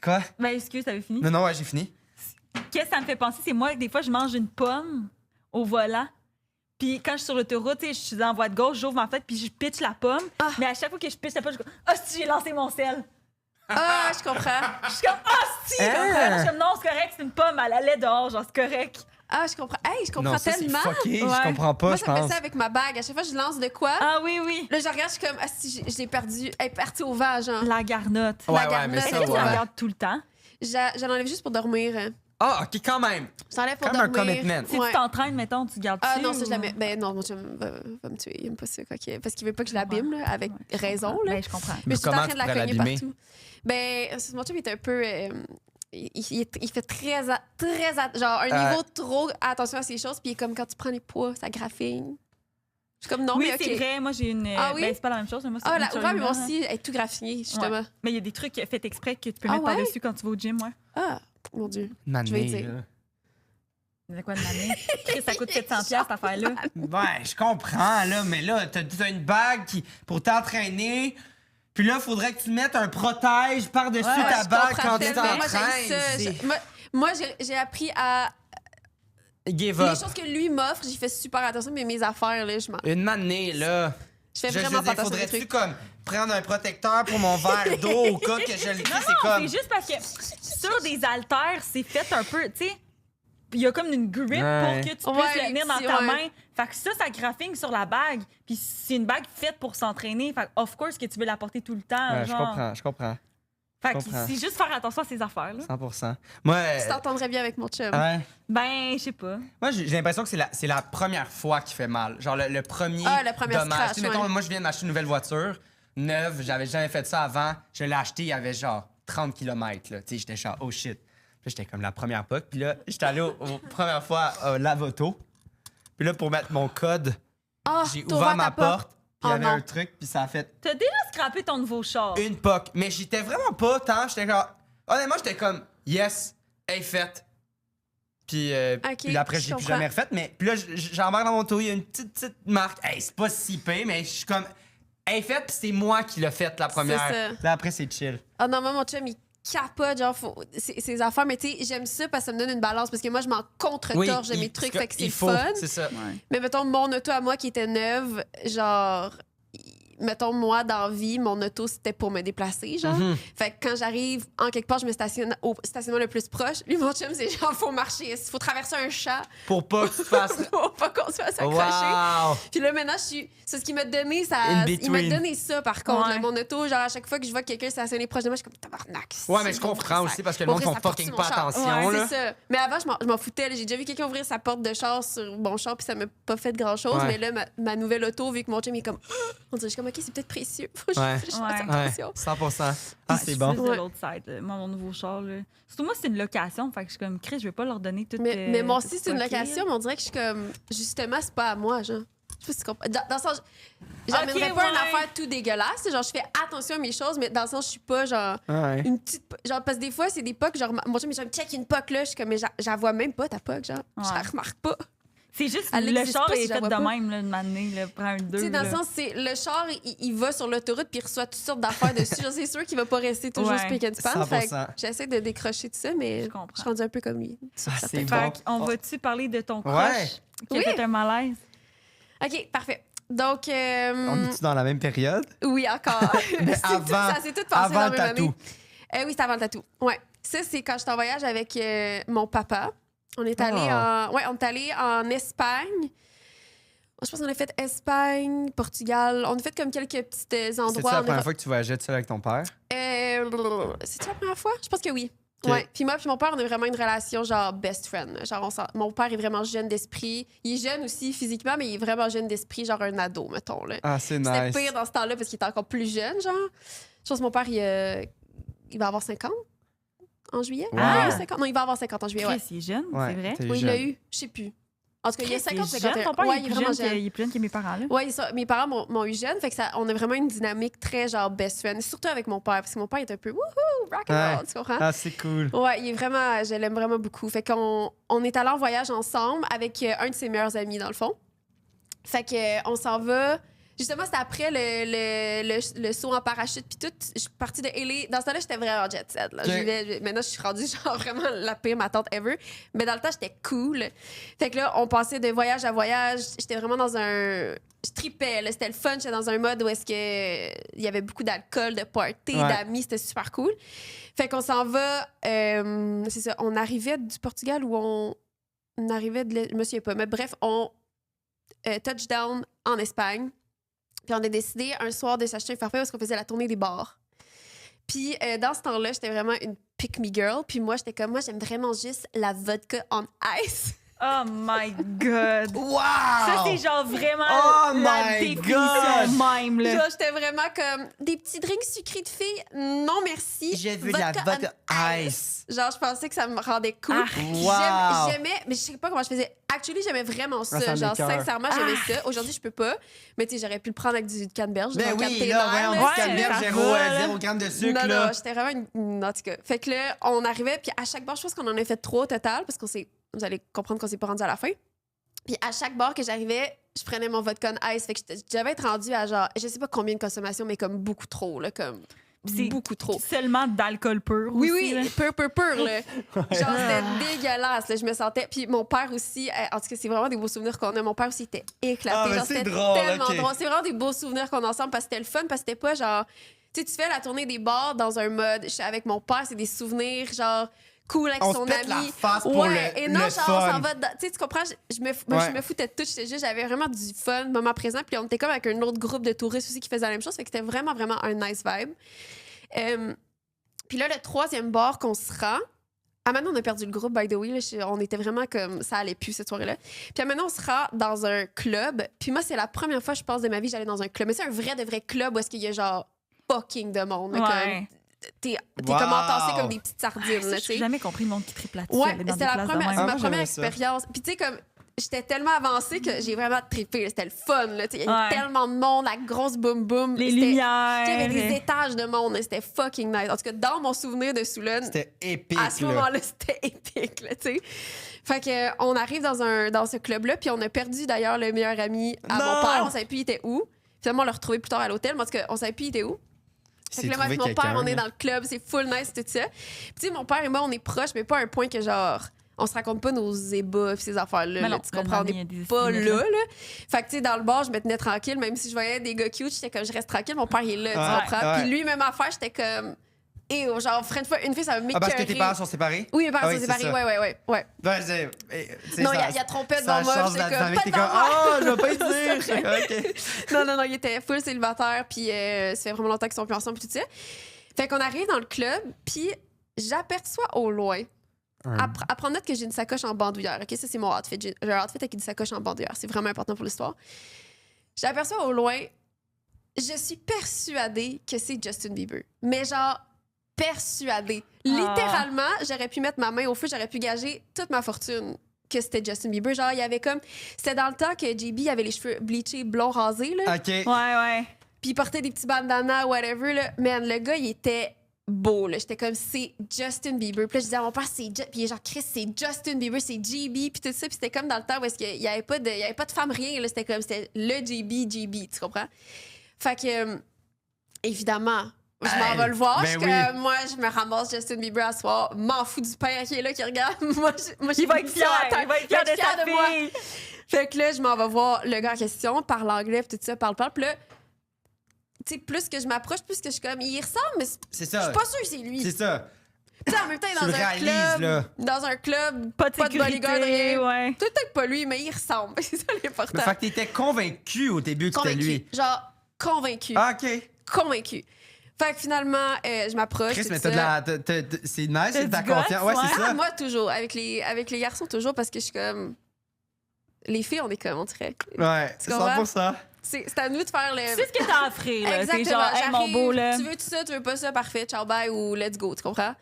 Quoi? Ben, excuse, t'avais fini. Non, ouais, j'ai fini. Qu'est-ce que ça me fait penser? C'est moi, des fois, je mange une pomme au volant. Puis quand je suis sur l'autoroute, tu sais, je suis en voie de gauche, j'ouvre ma fenêtre, puis je pitch la pomme. Ah. Mais à chaque fois que je pitch la pomme, je suis comme, ah, si j'ai lancé mon sel. Ah, je comprends. Je suis comme, ah, si! Je suis comme, non, c'est correct, c'est une pomme, elle allait dehors, genre, c'est correct. Ah, je comprends. Hey, je comprends Non, ça, c'est tellement. fucké. Ouais. Je comprends pas, Moi, je ça me fait pense. ça avec ma bague. À chaque fois que je lance de quoi, Ah oui, oui. là, je regarde, je suis comme, ah, si, je l'ai perdu. Elle est partie au vent, genre. La garnotte. Ouais, La ouais, mais garnotte. ça, Est-ce que tu la ouais. regardes tout le temps? J'en enlève juste pour dormir. Ah, OK, quand même. Je t'enlève pour Comme un dormir. commitment. Si Ouais. tu t'entraînes, mettons, tu gardes Ah dessus, non, ça, je la ou- mets. Ben non, mon chum va me tuer. Il aime pas ça. Parce qu'il veut pas que je l'abîme, là, avec raison. Là. Ben, je comprends. Mais je suis en comment train de tu la pourrais cogner l'abîmer? partout. Ben, mon chum est un peu. Il fait genre un niveau trop attention à ces choses, puis il est comme quand tu prends les poids, ça graphine. Je suis comme non, Oui, mais ok. c'est vrai. Moi, j'ai une. Ah oui? Ben, c'est pas la même chose, mais moi, c'est Ah, une la ouais, mais moi Charlie aussi, elle est tout graffinée, justement. Ouais. Mais il y a des trucs faits exprès que tu peux Ah mettre ouais? par-dessus quand tu vas au gym, ouais. Ah, mon Dieu. Mané, Je vais dire. là. C'est quoi de l'année? Chris, ça coûte 700$, cette affaire-là. Ouais, je comprends, là, mais là, t'as une bague pour t'entraîner. Puis là, faudrait que tu mettes un protège par-dessus Ouais, ta Je bague comprends quand tu tellement. Moi, t'entraînes. j'ai ça. Moi, j'ai appris à. Give Les up. choses que lui m'offre, j'y fais super attention, mais mes affaires, là, Une manée, là. je fais Je vraiment veux pas dire, attention à ces faudrait-tu trucs. comme prendre un protecteur pour mon verre d'eau au cas que je le Non, c'est non, comme. c'est juste parce que sur des haltères, c'est fait un peu, tu sais. Il y a comme une grip Ouais. pour que tu puisses Ouais, le tenir dans c'est- ta ouais. main. Fait que ça graphine sur la bague. Puis c'est une bague faite pour s'entraîner. Fait que, of course, que tu veux la porter tout le temps. Ouais, genre. je comprends. Fait que je comprends. c'est juste faire attention à ces affaires-là. 100%. Moi, Tu t'entendrais bien avec mon chum. ouais. Ben, je sais pas. Moi, j'ai l'impression que c'est la première fois qui fait mal. Genre le premier Ah, le premier dommage. scratch, Tu sais, mettons, ouais. moi, je viens de m'acheter une nouvelle voiture, neuve. J'avais jamais fait ça avant. Je l'ai acheté, il y avait genre 30 km. Là. Tu sais, j'étais genre, oh shit. Puis là, j'étais comme la première POC. Puis là, j'étais allé première fois à Lavoto. Puis là, pour mettre mon code, Ah, j'ai t'as ouvert ma ta porte. Puis il y Oh avait non. un truc, puis ça a fait T'as déjà scrappé ton nouveau char. une POC. Mais j'étais vraiment pas tant. J'étais genre. Honnêtement, j'étais comme, yes, elle est faite. Puis, puis après, je j'ai plus comprends. jamais refait. Mais puis là, j'embarque dans mon tour, il y a une petite marque. Hey, c'est pas si pire, mais je suis comme, elle est faite, puis c'est moi qui l'ai faite la première. ça. Là, après, c'est chill. Ah non, moi, mon chum, il capote, genre, ses affaires. Mais tu sais, j'aime ça parce que ça me donne une balance. Parce que moi, je m'en contre-torche de mes trucs, fait que c'est il le faut, fun. c'est ça. Mais mettons, mon auto à moi qui était neuve, genre, mettons, moi, dans la vie, mon auto, c'était pour me déplacer, genre. Mhm. Fait que quand j'arrive en quelque part, je me stationne au stationnement le plus proche. Lui, mon chum, c'est genre, faut marcher. Il faut traverser un champ Pour pas que tu te fasses. pour pas qu'on se fasse accrocher. Wow! Puis là, maintenant, c'est ce qu'il m'a donné. In Il m'a between. donné ça, par contre. Ouais. là, mon auto, genre, à chaque fois que je vois quelqu'un stationner proche de moi, je suis comme tabarnak. Ouais, mais je comprends aussi parce que le monde font fucking pas attention, Ouais, là. c'est ça. Mais avant, je m'en foutais. là. J'ai déjà vu quelqu'un ouvrir sa porte de char sur mon char, puis ça m'a pas fait grand-chose. Ouais. Mais là, ma nouvelle auto, vu que mon chum est comme. On dirait, je suis comme, OK, c'est peut-être précieux. Faut que Ouais. je fasse Ouais. Ouais, attention. 100%. Ah, c'est Je bon. suis plus de Ouais. l'autre side, là. Moi, mon nouveau char, là. Surtout moi, c'est une location. Fait que je suis comme, Chris, je vais pas leur donner toute. Mais moi aussi, toute c'est une stockée, location, mais on dirait que je suis comme. Justement, c'est pas à moi, genre. Je sais pas si tu comprends. Dans le sens. J'amènerais Ok, pas une ouais. affaire tout dégueulasse. Genre, je fais attention à mes choses, mais dans le sens, je suis pas genre. Ouais. Une petite. Genre, parce que des fois, c'est des pocs, genre, mon chum, il me dit, check une poc là. Je suis comme, mais j'en vois même pas ta poc, genre. Je Ouais. la remarque pas. C'est juste Elle le existe char pas si est je la fait vois de pas. même, là, une année, là, prend un 2. Tu sais, dans le sens, c'est le char, il va sur l'autoroute puis il reçoit toutes sortes d'affaires dessus. Genre, c'est sûr qu'il va pas rester toujours Ouais. spick and span. Fait que 100%. j'essaie de décrocher de ça, mais Je je comprends. suis rendue un peu comme lui. Ah, c'est Fait bon. Fait qu'on va-tu parler de ton crush Ouais. qui a Oui. fait un malaise? OK, parfait. Donc, On est-tu dans la même période? oui, encore. Mais C'est tout- ça s'est tout passé avant dans le la même tatou. année. Oui, c'était avant le tatou. Ouais. Ça, c'est quand j'étais en voyage avec mon papa. On est allé Ah. on est allé en Espagne. Je pense qu'on a fait Espagne, Portugal. On a fait comme quelques petits C'est-tu endroits. la On a première fois que tu voyageais tout seul avec ton père? C'est-tu la première fois? Je pense que oui. Ok. Ouais. Puis moi puis mon père, on a vraiment une relation genre best friend. Genre, mon père est vraiment jeune d'esprit. Il est jeune aussi physiquement, mais il est vraiment jeune d'esprit, genre un ado, mettons. Là. Ah, c'est C'était nice. pire dans ce temps-là parce qu'il était encore plus jeune, genre. Je pense que mon père, il va avoir 50 en juillet. Wow. Ah, 50. Non, il va avoir 50 en juillet, ouais. Chris, il est jeune, Ouais, c'est vrai. t'es Oui, il l'a jeune. eu. Je sais plus. En tout cas, il y a Chris, 50, il est 51. jeune. Ton père, Ouais, il, il est est plus vraiment jeune jeune. il est plus jeune que mes parents. Là. Ouais, mes parents m'ont eu jeune, fait que on a vraiment une dynamique très genre best friend, surtout avec mon père, parce que mon père est un peu wouhou, rock and roll, tu comprends? Ah, c'est cool. Ouais, il est vraiment, je l'aime vraiment beaucoup. Fait qu'on est allé en voyage ensemble avec un de ses meilleurs amis, dans le fond. Fait que on s'en va. Justement, c'était après le saut en parachute puis tout. Je suis partie de LA. Dans ce temps-là, j'étais vraiment jet set. Là. Maintenant, je suis rendue genre vraiment la pire ma tante ever. Mais dans le temps, j'étais cool. Fait que là, on passait de voyage à voyage. J'étais vraiment dans un... Je tripais, là. C'était le fun. J'étais dans un mode où est-ce que il y avait beaucoup d'alcool, de party, d'amis. C'était super cool. Fait qu'on s'en va... c'est ça. On arrivait du Portugal ou on arrivait de... Je me souviens pas. Mais bref, on touchdown en Espagne. Puis on a décidé un soir de s'acheter un forfait parce qu'on faisait la tournée des bars. Puis dans ce temps-là, j'étais vraiment une pick-me girl. Puis moi, j'étais comme, moi, j'aime vraiment juste la vodka on ice. Oh my God! Wow! Ça, c'est genre vraiment la my définition God! même, là. Genre, j'étais vraiment comme, des petits drinks sucrés de filles, non merci. J'ai vu de la vodka ice. Genre, je pensais que ça me rendait cool. Wow! J'aimais, mais je sais pas comment je faisais. Actually, j'aimais vraiment ça. Ça genre, m'écoeure. sincèrement, j'aimais ça. Aujourd'hui, je peux pas. Mais tu sais, j'aurais pu le prendre avec du canneberge. Ben genre oui, là, canne voyons, Ouais, du canneberge, ça zéro, va, là. 0 gramme de sucre, Non, là. non, j'étais vraiment une... En tout cas. Fait que là, on arrivait, puis à chaque bar, je pense qu'on en a fait 3 au total, parce qu'on s'est... Vous allez comprendre qu'on s'est pas rendu à la fin. Puis à chaque bar que j'arrivais, je prenais mon vodka on ice. Fait que je devais être rendue à genre, je sais pas combien de consommation, mais comme beaucoup trop, là, comme C'est beaucoup trop. Seulement d'alcool pur Oui, aussi, oui, là. pur, là. Genre, c'était dégueulasse, là. Je me sentais... Puis mon père aussi, en tout cas, c'est vraiment des beaux souvenirs qu'on a. Mon père aussi était éclaté. Ah, mais genre, c'est c'était drôle, tellement ok. drôle. C'est vraiment des beaux souvenirs qu'on a ensemble parce que c'était le fun, parce que c'était pas genre... Tu sais, tu fais la tournée des bars dans un mode... Je suis avec mon père, c'est des souvenirs, genre... cool avec On son se pète ami. la face pour et le non, genre, on fun. s'en va... Tu sais, tu comprends? Moi, je me foutais de tout. J'étais juste... J'avais vraiment du fun, moment présent. Puis on était comme avec un autre groupe de touristes aussi qui faisaient la même chose. Fait que c'était vraiment, vraiment un nice vibe. Puis là, le 3e bar qu'on se rend... Ah, maintenant, on a perdu le groupe, by the way. Là, on était vraiment comme... Ça allait plus, cette soirée-là. Puis maintenant, on se rend dans un club. Puis moi, c'est la première fois, je pense, de ma vie, j'allais dans un club. Mais c'est un vrai de vrai club où est-ce qu'il y a genre fucking de monde. là, Ouais. comme, t'es Wow. comme entassé comme des petites sardines. Ça, là, j'ai tu sais. jamais compris le monde qui triple là-dessus. Ouais, aller dans c'était des la places de première, même. c'est ma moi, première j'aimerais ça. expérience. Puis tu sais, comme j'étais tellement avancée que j'ai vraiment trippé. C'était le fun. Là, tu sais, il y avait Ouais. tellement de monde, la grosse boum boum. Les C'était- lumières. tu sais, il y avait des les- étages de monde. C'était fucking nice. En tout cas, dans mon souvenir de Soulon, C'était épique, à ce là. moment-là, c'était épique, là, tu sais. Fait que on arrive dans ce club-là, puis on a perdu d'ailleurs le meilleur ami à Non! mon père. On savait plus il était où. Finalement, on l'a retrouvé plus tard à l'hôtel, mais en tout cas, on savait plus il était où. Fait C'est que là, moi, trouvé avec mon père, quelqu'un, on est là. dans le club, c'est full nice, tout ça. Puis tu sais, mon père et moi, on est proches, mais pas à un point que genre, on se raconte pas nos ébats pis ces affaires-là. Mais là, non, tu comprends? On il y a est des pas limites, là, là. là. Fait que tu sais, dans le bar, je me tenais tranquille, même si je voyais des gars cute, j'étais comme, je reste tranquille, mon père, il est là, Ouais, tu comprends? ouais. Puis lui, même affaire, j'étais comme, genre, une fille, ça me Ah, parce que tes parents sont séparés? Oui, mes parents Ah oui, sont c'est séparés, ça. ouais. Ben, c'est Non, ça. il a trompé Ça devant moi, change j'étais la comme, dynamique. T'es pas comme, devant moi. oh, je vais pas y dire. OK. Non, il était full célibataire, puis ça fait vraiment longtemps qu'ils sont plus ensemble, puis tout ça. Fait qu'on arrive dans le club, puis j'aperçois au loin, à prendre note que j'ai une sacoche en bandoulière. OK, ça, c'est mon outfit. J'ai un outfit avec une sacoche en bandoulière. C'est vraiment important pour l'histoire. J'aperçois au loin, je suis persuadée que c'est Justin Bieber. Mais genre, persuadée. Littéralement, j'aurais pu mettre ma main au feu, j'aurais pu gager toute ma fortune que c'était Justin Bieber. Genre, il y avait comme... C'était dans le temps que JB avait les cheveux bleachés, blond rasés, là. OK. Ouais. Puis il portait des petits bandanas, whatever, là. Man, le gars, il était beau, là. J'étais comme, c'est Justin Bieber. Puis là, je disais à mon père, c'est... Puis il est genre, Chris, c'est Justin Bieber, c'est JB, puis tout ça. Puis c'était comme dans le temps où il y avait pas de femme, rien, là. C'était comme, c'était le JB, tu comprends? Fait que, évidemment... Je m'en vais le voir. Ben Je suis comme, moi, je me ramasse Justin Bieber à soir. M'en fous du père qui est là, qui regarde. Moi, Il va être fier. Il va être fier de sa moi. fille. Fait que là, je m'en vais voir le gars en question, parle anglais, puis tout ça, parle. Puis là, tu sais, plus que je m'approche, plus que je suis comme, il ressemble, mais je C'est suis ça. pas sûre que c'est lui. C'est ça. Tu sais, en même temps, il est Tu dans le un réalises, club. là. Dans un club, Pas de sécurité, bodyguard, rien. ouais. Peut-être pas lui, mais il ressemble. C'est ça l'important. Mais fait que t'étais convaincu au début que c'était lui. Genre, convaincu. Ah, OK. Convaincu. Fait que finalement, je m'approche. Chris, tout mais ça. c'est nice, c'est du ta gosse, confiance. Ouais, ouais. c'est Ah, ça. moi, toujours. Avec les garçons, toujours, parce que je suis comme... Les filles, on est comme, on dirait. Ouais, Tu comprends? 100%. C'est à nous de faire le... Tu sais ce que t'as à offrir, là. C'est Exactement. genre, hey, mon J'arrive, beau, là. Tu veux tout ça, tu veux pas ça, parfait, ciao, bye, ou let's go, tu comprends?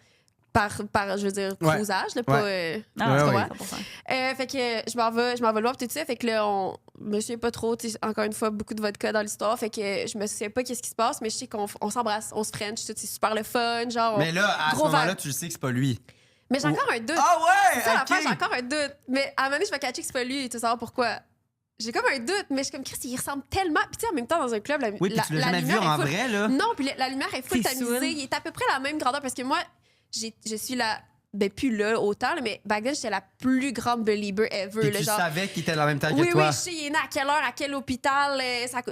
Par je veux dire, Ouais. cruisage, là, pas... Ah, Ouais, tu ouais. comprends? fait que je m'en vais loin, pis tout ça. Fait que là, je me souviens pas trop, tu sais, encore une fois, beaucoup de vodka dans l'histoire. Fait que je me souviens pas qu'est-ce qui se passe, mais je sais qu'on s'embrasse, on se french, tout, c'est super le fun, genre... Mais là, à ce Gros moment-là, verre. tu le sais que c'est pas lui. Mais j'ai encore un doute. Ah ouais! C'est ça OK. l'affaire, j'ai encore un doute. Mais à un moment donné, je vais catcher que c'est pas lui et tu sais savoir pourquoi. j'ai comme un doute, mais je suis comme, Chris, il ressemble tellement. Puis tu sais, en même temps, dans un club, Oui, puis tu l'as jamais vu lumière en est full- vrai, là. Non, puis la lumière est full C'est saoul. tamisée. Il est à peu près la même grandeur parce que moi, je suis la. Ben, plus là, autant, là, mais back then, j'étais la plus grande belieber ever. Puis là, tu genre, savais qu'il était de la même taille oui, que toi. oui, je sais, il est né à quelle heure, à quel hôpital,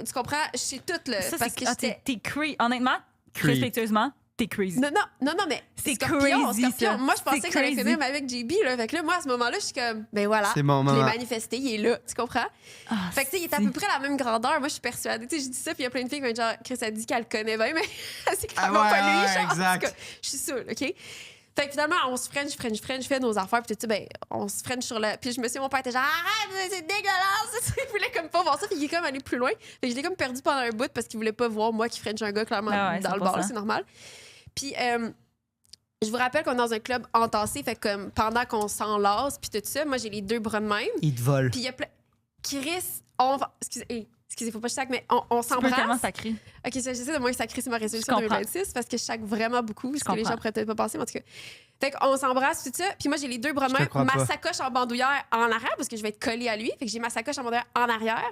tu comprends? Je sais tout, là. Ça, parce c'est que j'étais. t'es crazy. Honnêtement, Creep. respectueusement, t'es crazy. Non, mais C'est Scorpion, crazy, Scorpion. ça. Moi, je pensais C'est que j'allais crazy. finir avec JB, là. Fait que là, moi, à ce moment-là, je suis comme, ben voilà. C'est mon Je l'ai moment. manifesté, il est là, tu comprends? Ah, Fait que, tu sais, il est à si. peu près la même grandeur. Moi, je suis persuadée. Tu sais, je dis ça, puis il y a plein de filles qui vont genre, Chris a dit qu'elle le connaît bien, mais c'est clairement Ah ouais, pas lui. ouais, Genre, exact. en tout cas, je suis saoule, OK? Fait que finalement, on se French, fait nos affaires, puis tout ça, ben, on se French sur le. Puis je me suis, mon père était genre, arrête, c'est dégueulasse! Il voulait comme pas voir ça, puis il est comme allé plus loin. Fait que je l'ai comme perdu pendant un bout parce qu'il voulait pas voir moi qui French un gars, clairement, Ah ouais, dans le bar, là, 100%. c'est normal. Puis, je vous rappelle qu'on est dans un club entassé, fait que comme pendant qu'on s'enlace, puis tout ça, moi, j'ai les deux bras de même. Il te vole. Puis il y a plein. Chris, on va. Excusez, faut pas que je sac, mais on Tu peux tellement s'embrasse. sacré. Ok, j'essaie de moins sacrer, c'est ma résolution Je comprends. 2026 parce que je sac vraiment beaucoup, ce que les comprends. gens pourraient peut-être pas penser, mais en tout cas. Fait qu'on s'embrasse, tout ça. Puis moi, j'ai les deux bras de Je te main, crois ma pas. sacoche en bandoulière en arrière parce que je vais être collée à lui. Fait que j'ai ma sacoche en bandoulière en arrière.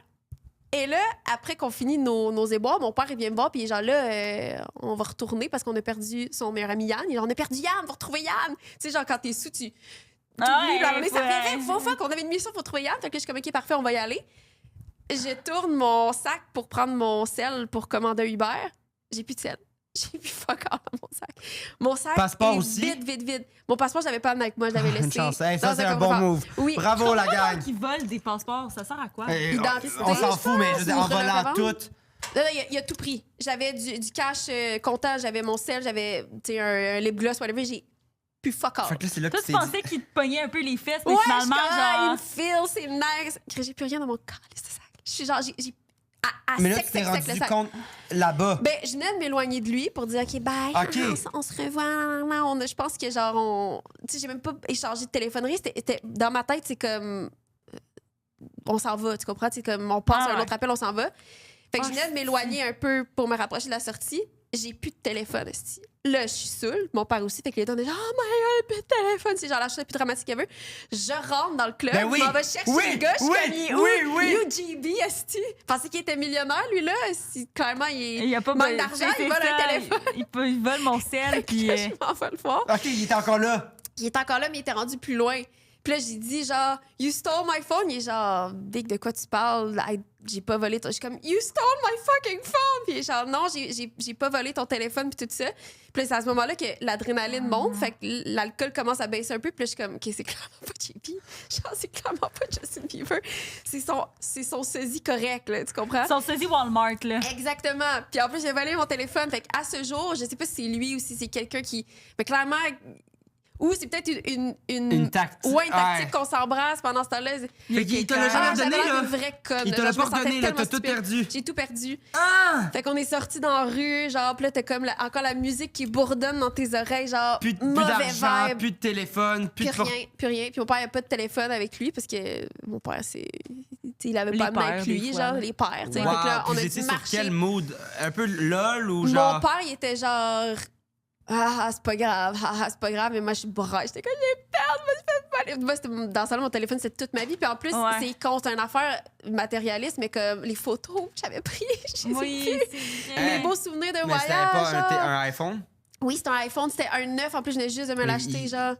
Et là, après qu'on finit nos éboires, mon père, il vient me voir, puis il est genre là, on va retourner parce qu'on a perdu son meilleur ami Yann. Il est genre, on a perdu Yann, on va retrouver Yann. Tu sais, genre, quand t'es sous, tu. Ouais, Ça fait ouais. faut qu'on avait une mission pour trouver Yann. Fait que là, je suis comme, OK, parfait, on va y aller. Je tourne mon sac pour prendre mon sel pour commander un Uber. J'ai plus de sel. J'ai plus fuck all dans mon sac. Mon sac Passeport est aussi? vide. Mon passeport, je l'avais pas amené avec moi. Je l'avais laissé. Une chance. Hey, ça, dans c'est un bon coffre-fort. move. Oui. Bravo, la gang. Qui volent des passeports, ça sert à quoi? Hey, Identité, on s'en je fout, mais je veux dire, en Ou volant revente. tout. Non, il a tout pris. J'avais du cash comptant, j'avais mon sel, j'avais tu sais, un lip gloss, whatever. J'ai plus fuck all. Fait que là, c'est là que Toi, tu tu t'es dit. pensais qu'il te pognait un peu les fesses, mais Ouais, finalement, je suis comme, genre. il me file, c'est nice. J'ai plus rien dans mon calice de sac. Je suis genre, j'ai à Mais là, sec, tu t'es sec, sec, le rendu sac. compte là-bas. Ben, je venais de m'éloigner de lui pour dire, OK, bye. OK. On se revoit. Je pense que, genre, tu sais, j'ai même pas échangé de téléphonerie. Dans ma tête, c'est comme. On s'en va, tu comprends? C'est comme, on passe Ah à un ouais. autre appel, on s'en va. Fait que je Ah, venais de m'éloigner un peu pour me rapprocher de la sortie. J'ai plus de téléphone, esti. Là, je suis saoule. Mon père aussi. Fait que les gens étaient genre, oh my god, plus de téléphone. C'est genre la chose la plus dramatique ever. Je rentre dans le club. Ben oui. Je m'en vais chercher Oui, le gars. Je suis oui, comme, il est oui, où? oui. Il est où JB, esti? Je pensais qu'il était millionnaire, lui, là. Clairement, il Il a pas manque besoin- d'argent. c'est Il vole un ça, téléphone. Il vole mon sel, puis. Je m'en vais le voir. OK, il est encore là. Il est encore là, mais il était rendu plus loin. Puis là, j'ai dit, genre, you stole my phone. Il est genre, Big, de quoi tu parles? J'ai pas volé ton. Je suis comme, you stole my fucking phone. Puis il est genre, non, j'ai pas volé ton téléphone, puis tout ça. Puis là, c'est à ce moment-là que l'adrénaline monte. Fait que l'alcool commence à baisser un peu. Puis là, je suis comme, OK, c'est clairement pas JP. Genre, c'est clairement pas Justin Bieber. C'est son sosie correct, là, tu comprends? Son sosie Walmart, là. Exactement. Puis en plus, j'ai volé mon téléphone. Fait qu'à ce jour, je sais pas si c'est lui ou si c'est quelqu'un qui. Mais clairement. Ou c'est peut-être Une tactique. Ouais, une tactique Ouais. qu'on s'embrasse pendant ce temps-là. Fait qu'il te l'a Ah, jamais j'avais donné, l'air là. d'une vraie conne. Il te là. l'a Je me pas sentais redonné, là. tellement T'as tout stupide. perdu. J'ai tout perdu. Ah! Fait qu'on est sortis dans la rue, genre, puis là, t'as comme encore la musique qui bourdonne dans tes oreilles, genre, Plus mauvais d'argent, vibe. plus de téléphone, plus Plus de... rien, plus rien. Puis mon père, il a pas de téléphone avec lui parce que mon père, c'est. Tu sais, il avait Les pas amené pères, avec des lui, fois. genre, les pères. Tu sais. Wow, Fait que là, on puis a vous dû étiez sur marcher. quel mood? Un peu lol ou Mon genre... père, il était genre. Ah, c'est pas grave, c'est pas grave, mais moi, je suis broche. J'étais comme, j'ai peur, moi, je fais pas. Moi, c'était dans le salon, mon téléphone, c'est toute ma vie. Puis en plus, Ouais. c'est con, c'est une affaire matérialiste, mais comme les photos que j'avais prises, je les ai Oui, plus. c'est Mes vrai. beaux souvenirs de Mais c'était voyage. pas genre. un iPhone? Oui, c'était un iPhone, c'était un 9. En plus, je venais juste de me Mais l'acheter, il- genre.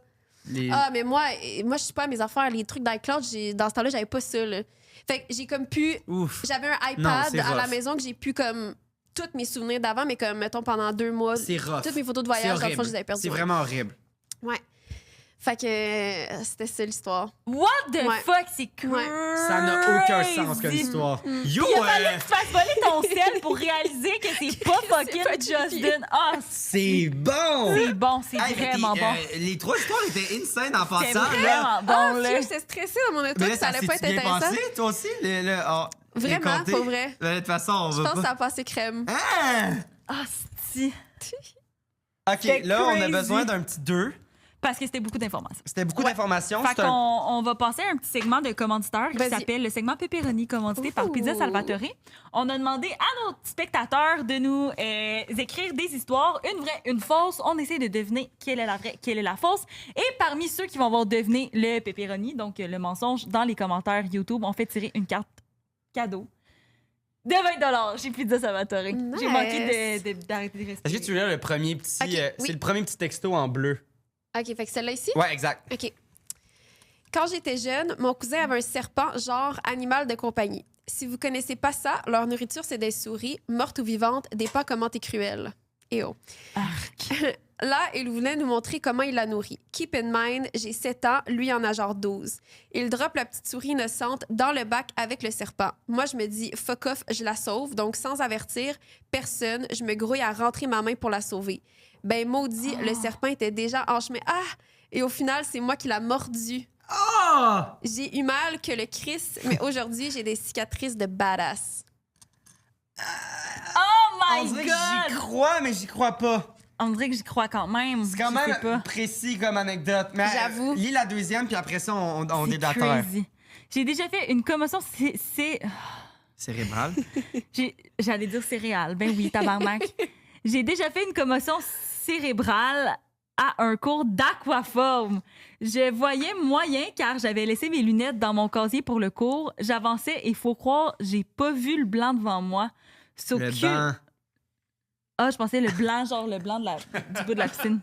Les... Ah, mais moi, je suis pas à mes affaires. Les trucs d'iCloud, dans ce temps-là, j'avais pas ça, là. Fait que j'ai comme pu. Ouf. J'avais un Non, iPad c'est à la rough. maison que j'ai pu, comme. Tous mes souvenirs d'avant, mais comme, mettons, pendant 2 mois. C'est rough. Toutes mes photos de C'est voyage, dans le horrible. fond, je les avais perdues. C'est ouais. vraiment horrible. Ouais. Fait que c'était ça l'histoire. What the Ouais. fuck, c'est crazy. Ouais. Ça n'a aucun sens comme histoire. Yo, Il a fallu que tu fasses voler ton sel pour réaliser que c'est pas fucking pas Justin. Ah, c'est bon! c'est bon, c'est Hey, mais vraiment t'es, bon. Les 3 histoires étaient insane en C'est passant, là. vraiment bon, Ah, là. Dieu, j'étais stressée dans mon auto, Mais que là, ça ça allait s'est pas être bien intéressant. passé, toi aussi? Vraiment, pour vrai. De toute façon, on Je va pense que pas... ça a passé crème. Ah! Ah, si. OK, C'était là, on a crazy. besoin d'un petit 2. Parce que c'était beaucoup d'informations. C'était beaucoup Ouais. d'informations. Fait c'est qu'on un- on va passer à un petit segment de commanditaires qui Vas-y. s'appelle le segment Pepperoni, commandité par Ouh. Pizza Salvatore. On a demandé à nos spectateurs de nous écrire des histoires, une vraie, une fausse. On essaie de deviner quelle est la vraie, quelle est la fausse. Et parmi ceux qui vont avoir deviné le Pepperoni, donc le mensonge, dans les commentaires YouTube, on fait tirer une carte cadeau de 20 $. J'ai Pizza Salvatore. Nice. J'ai manqué d'arrêter de respirer. Est-ce que tu veux lire le premier petit... Ok, oui. C'est le premier petit texto en bleu. OK, fait que celle-là ici? Ouais, exact. OK. Quand j'étais jeune, mon cousin avait un serpent, genre animal de compagnie. Si vous connaissez pas ça, leur nourriture, c'est des souris, mortes ou vivantes, dépend comment t'es cruel. Et oh. Là, il voulait nous montrer comment il la nourrit. Keep in mind, j'ai 7 ans, lui en a genre 12. Il drop la petite souris innocente dans le bac avec le serpent. Moi, je me dis, fuck off, je la sauve. Donc, sans avertir personne, je me grouille à rentrer ma main pour la sauver. Ben, maudit, le serpent était déjà en chemin. Ah! Et au final, c'est moi qui l'a mordu. Oh! J'ai eu mal que le Chris, mais aujourd'hui, j'ai des cicatrices de badass. Oh On my dirait que j'y God! crois, mais j'y crois pas. On dirait que j'y crois quand même. C'est quand Je sais même pas. précis comme anecdote. Mais J'avoue. lis la deuxième, puis après ça, on C'est débattra. crazy. J'ai déjà fait une commotion Cérébral. J'allais dire céréales. Ben oui, tabarnak. J'ai déjà fait une commotion cérébrale à un cours d'aquaforme. Je voyais moyen car j'avais laissé mes lunettes dans mon casier pour le cours. J'avançais et faut croire, j'ai pas vu le blanc devant moi. Le banc. Ah, je pensais le blanc, genre le blanc du bout de la piscine.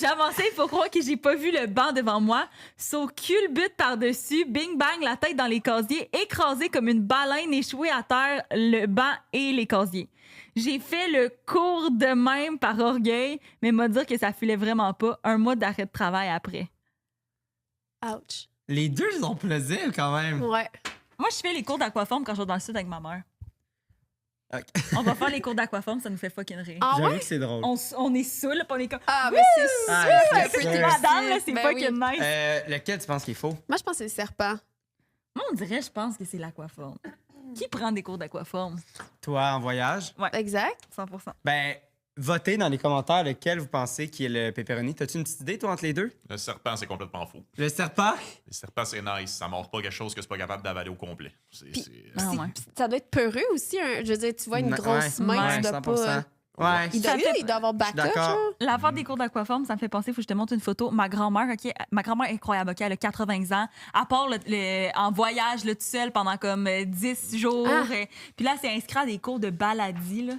J'avançais, il faut croire que j'ai pas vu le banc devant moi. Culbute par-dessus, bing bang, la tête dans les casiers, écrasé comme une baleine échouée à terre, le banc et les casiers. J'ai fait le cours de même par orgueil, mais m'a dire que ça filait vraiment pas. Un mois d'arrêt de travail après. Ouch. Les deux, ils ont plaisir quand même. Ouais. Moi, je fais les cours d'aquaforme quand je vais dans le sud avec ma mère. Ok. On va faire les cours d'aquaforme, ça nous fait fucking rire. Ah J'avoue ouais? que c'est drôle. On est saoul, puis on est comme... Ah, mais c'est Ah, sûr! c'est un peu sûr. de Madame, là, c'est Ben fucking oui. nice. Lequel tu penses qu'il est faux? Moi, je pense que c'est le serpent. Moi, on dirait, je pense que c'est l'aquaforme. Qui prend des cours d'aquaforme? Toi, en voyage? Exact. 100%. Ben, votez dans les commentaires lequel vous pensez qui est le pepperoni. T'as-tu une petite idée, toi, entre les deux? Le serpent, c'est complètement faux. Le serpent? Le serpent, c'est nice. Ça mord pas quelque chose que c'est pas capable d'avaler au complet. Puis- Ah, C'est- ouais. Ça doit être peureux aussi. Je veux dire, tu vois une Ouais, grosse main, ouais, tu dois 100%. pas... Ouais. Il doit, Ça fait- il doit avoir backup, d'accord. genre. L'affaire des cours d'aquaforme, ça me fait penser, il faut que je te montre une photo. Ma grand-mère, OK, ma grand-mère est incroyable, OK, elle a 80 ans. À part en voyage, là, tout seul, pendant comme 10 jours. Ah. Puis là, c'est inscrit à des cours de baladie, là.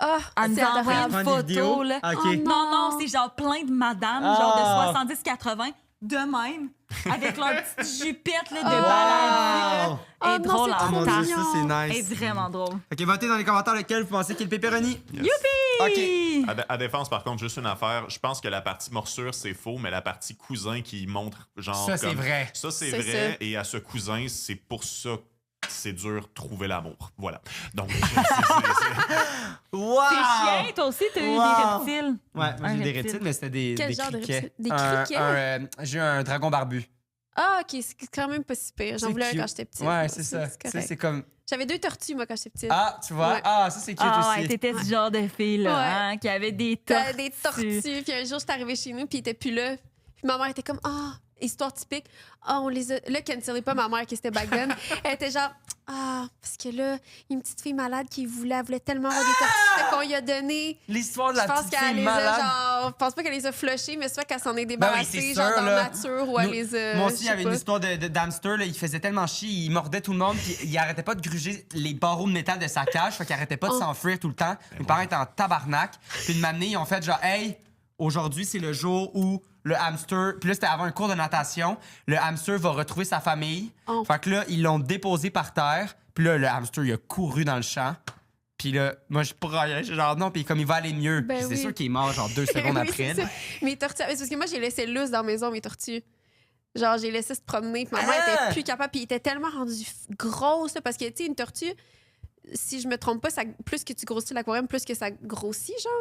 Ah, Elle nous c'est a envoyé adorable. une Prendre des vidéos? photo, là. Ok. Oh Non, non, c'est genre plein de madames, Ah. genre de 70-80, de même, avec leur petite jupette, là, de Wow! baladie, là. Elle est Oh non, drôle c'est en Oh mon temps. Dieu, ça, c'est Elle nice. est vraiment drôle. Ok, votez dans les commentaires lequel vous pensez qui est le pepperoni. Youpi! À défense, par contre, juste une affaire. Je pense que la partie morsure, c'est faux, mais la partie cousin qui montre, genre. Ça, c'est comme- vrai. Ça, c'est C'est vrai. ça. Et à ce cousin, c'est pour ça que c'est dur de trouver l'amour. Voilà. Donc, Wow! Tes chiens, toi aussi, t'as eu Wow. des reptiles. Ouais, moi Un j'ai des reptile. reptiles, mais c'était des Quel genre de criquets. reptiles? Des Un- criquets? j'ai eu un dragon barbu. Ah, OK, c'est quand même pas si pire. J'en C'est voulais un cute. quand j'étais petite. Ouais, c'est ça. correct. Ça, c'est comme. J'avais 2 tortues, moi, quand j'étais petite. Ah, tu vois? Ouais. Ah, ça, c'est cute Ah aussi. ouais, t'étais ce genre de fille, là, Ouais. hein, qui avait des T'avais tortues. des tortues. Puis un jour, j'étais arrivée chez nous, puis il était plus là. Puis ma mère était comme, ah, histoire typique. Ah, on les a. Là, qu'elle ne savait pas ma mère qui était bagonne. Elle était genre, ah, parce que là, il y a une petite fille malade qui elle voulait tellement avoir des tortues. Fait qu'on lui a donné. L'histoire de la Je pense petite qu'elle fille les malade. a, genre. Je pense pas qu'elle les a flushées, mais soit qu'elle s'en est Ben débarrassée, oui, c'est genre sûr, dans là. la nature, ou elle Nous- les a. Moi je aussi, il sais y avait une pas. histoire de d'hamster, là, il faisait tellement chier, il mordait tout le monde, puis il arrêtait pas de gruger les barreaux de métal de sa cage, fait qu'il arrêtait pas de Oh. s'enfuir tout le temps. Mes parents étaient en tabarnak, puis une matinée, ils ont fait genre, hey, aujourd'hui, c'est le jour où le hamster, puis là, c'était avant un cours de natation, le hamster va retrouver sa famille. Oh. Fait que là, ils l'ont déposé par terre, puis là, le hamster, il a couru dans le champ. Puis là, moi, je broyais, je suis genre non, puis comme il va aller mieux. Ben Puis c'est oui. sûr qu'il est mort genre 2 secondes Oui, après. c'est là. ça. Mes tortues. C'est parce que moi, j'ai laissé lousse dans la maison, mes tortues. Genre, j'ai laissé se promener. Puis ma mère Ah! était plus capable. Puis il était tellement rendu grosse. Là, parce que, tu sais, une tortue, si je me trompe pas, plus que tu grossis l'aquarium, plus que ça grossit, genre.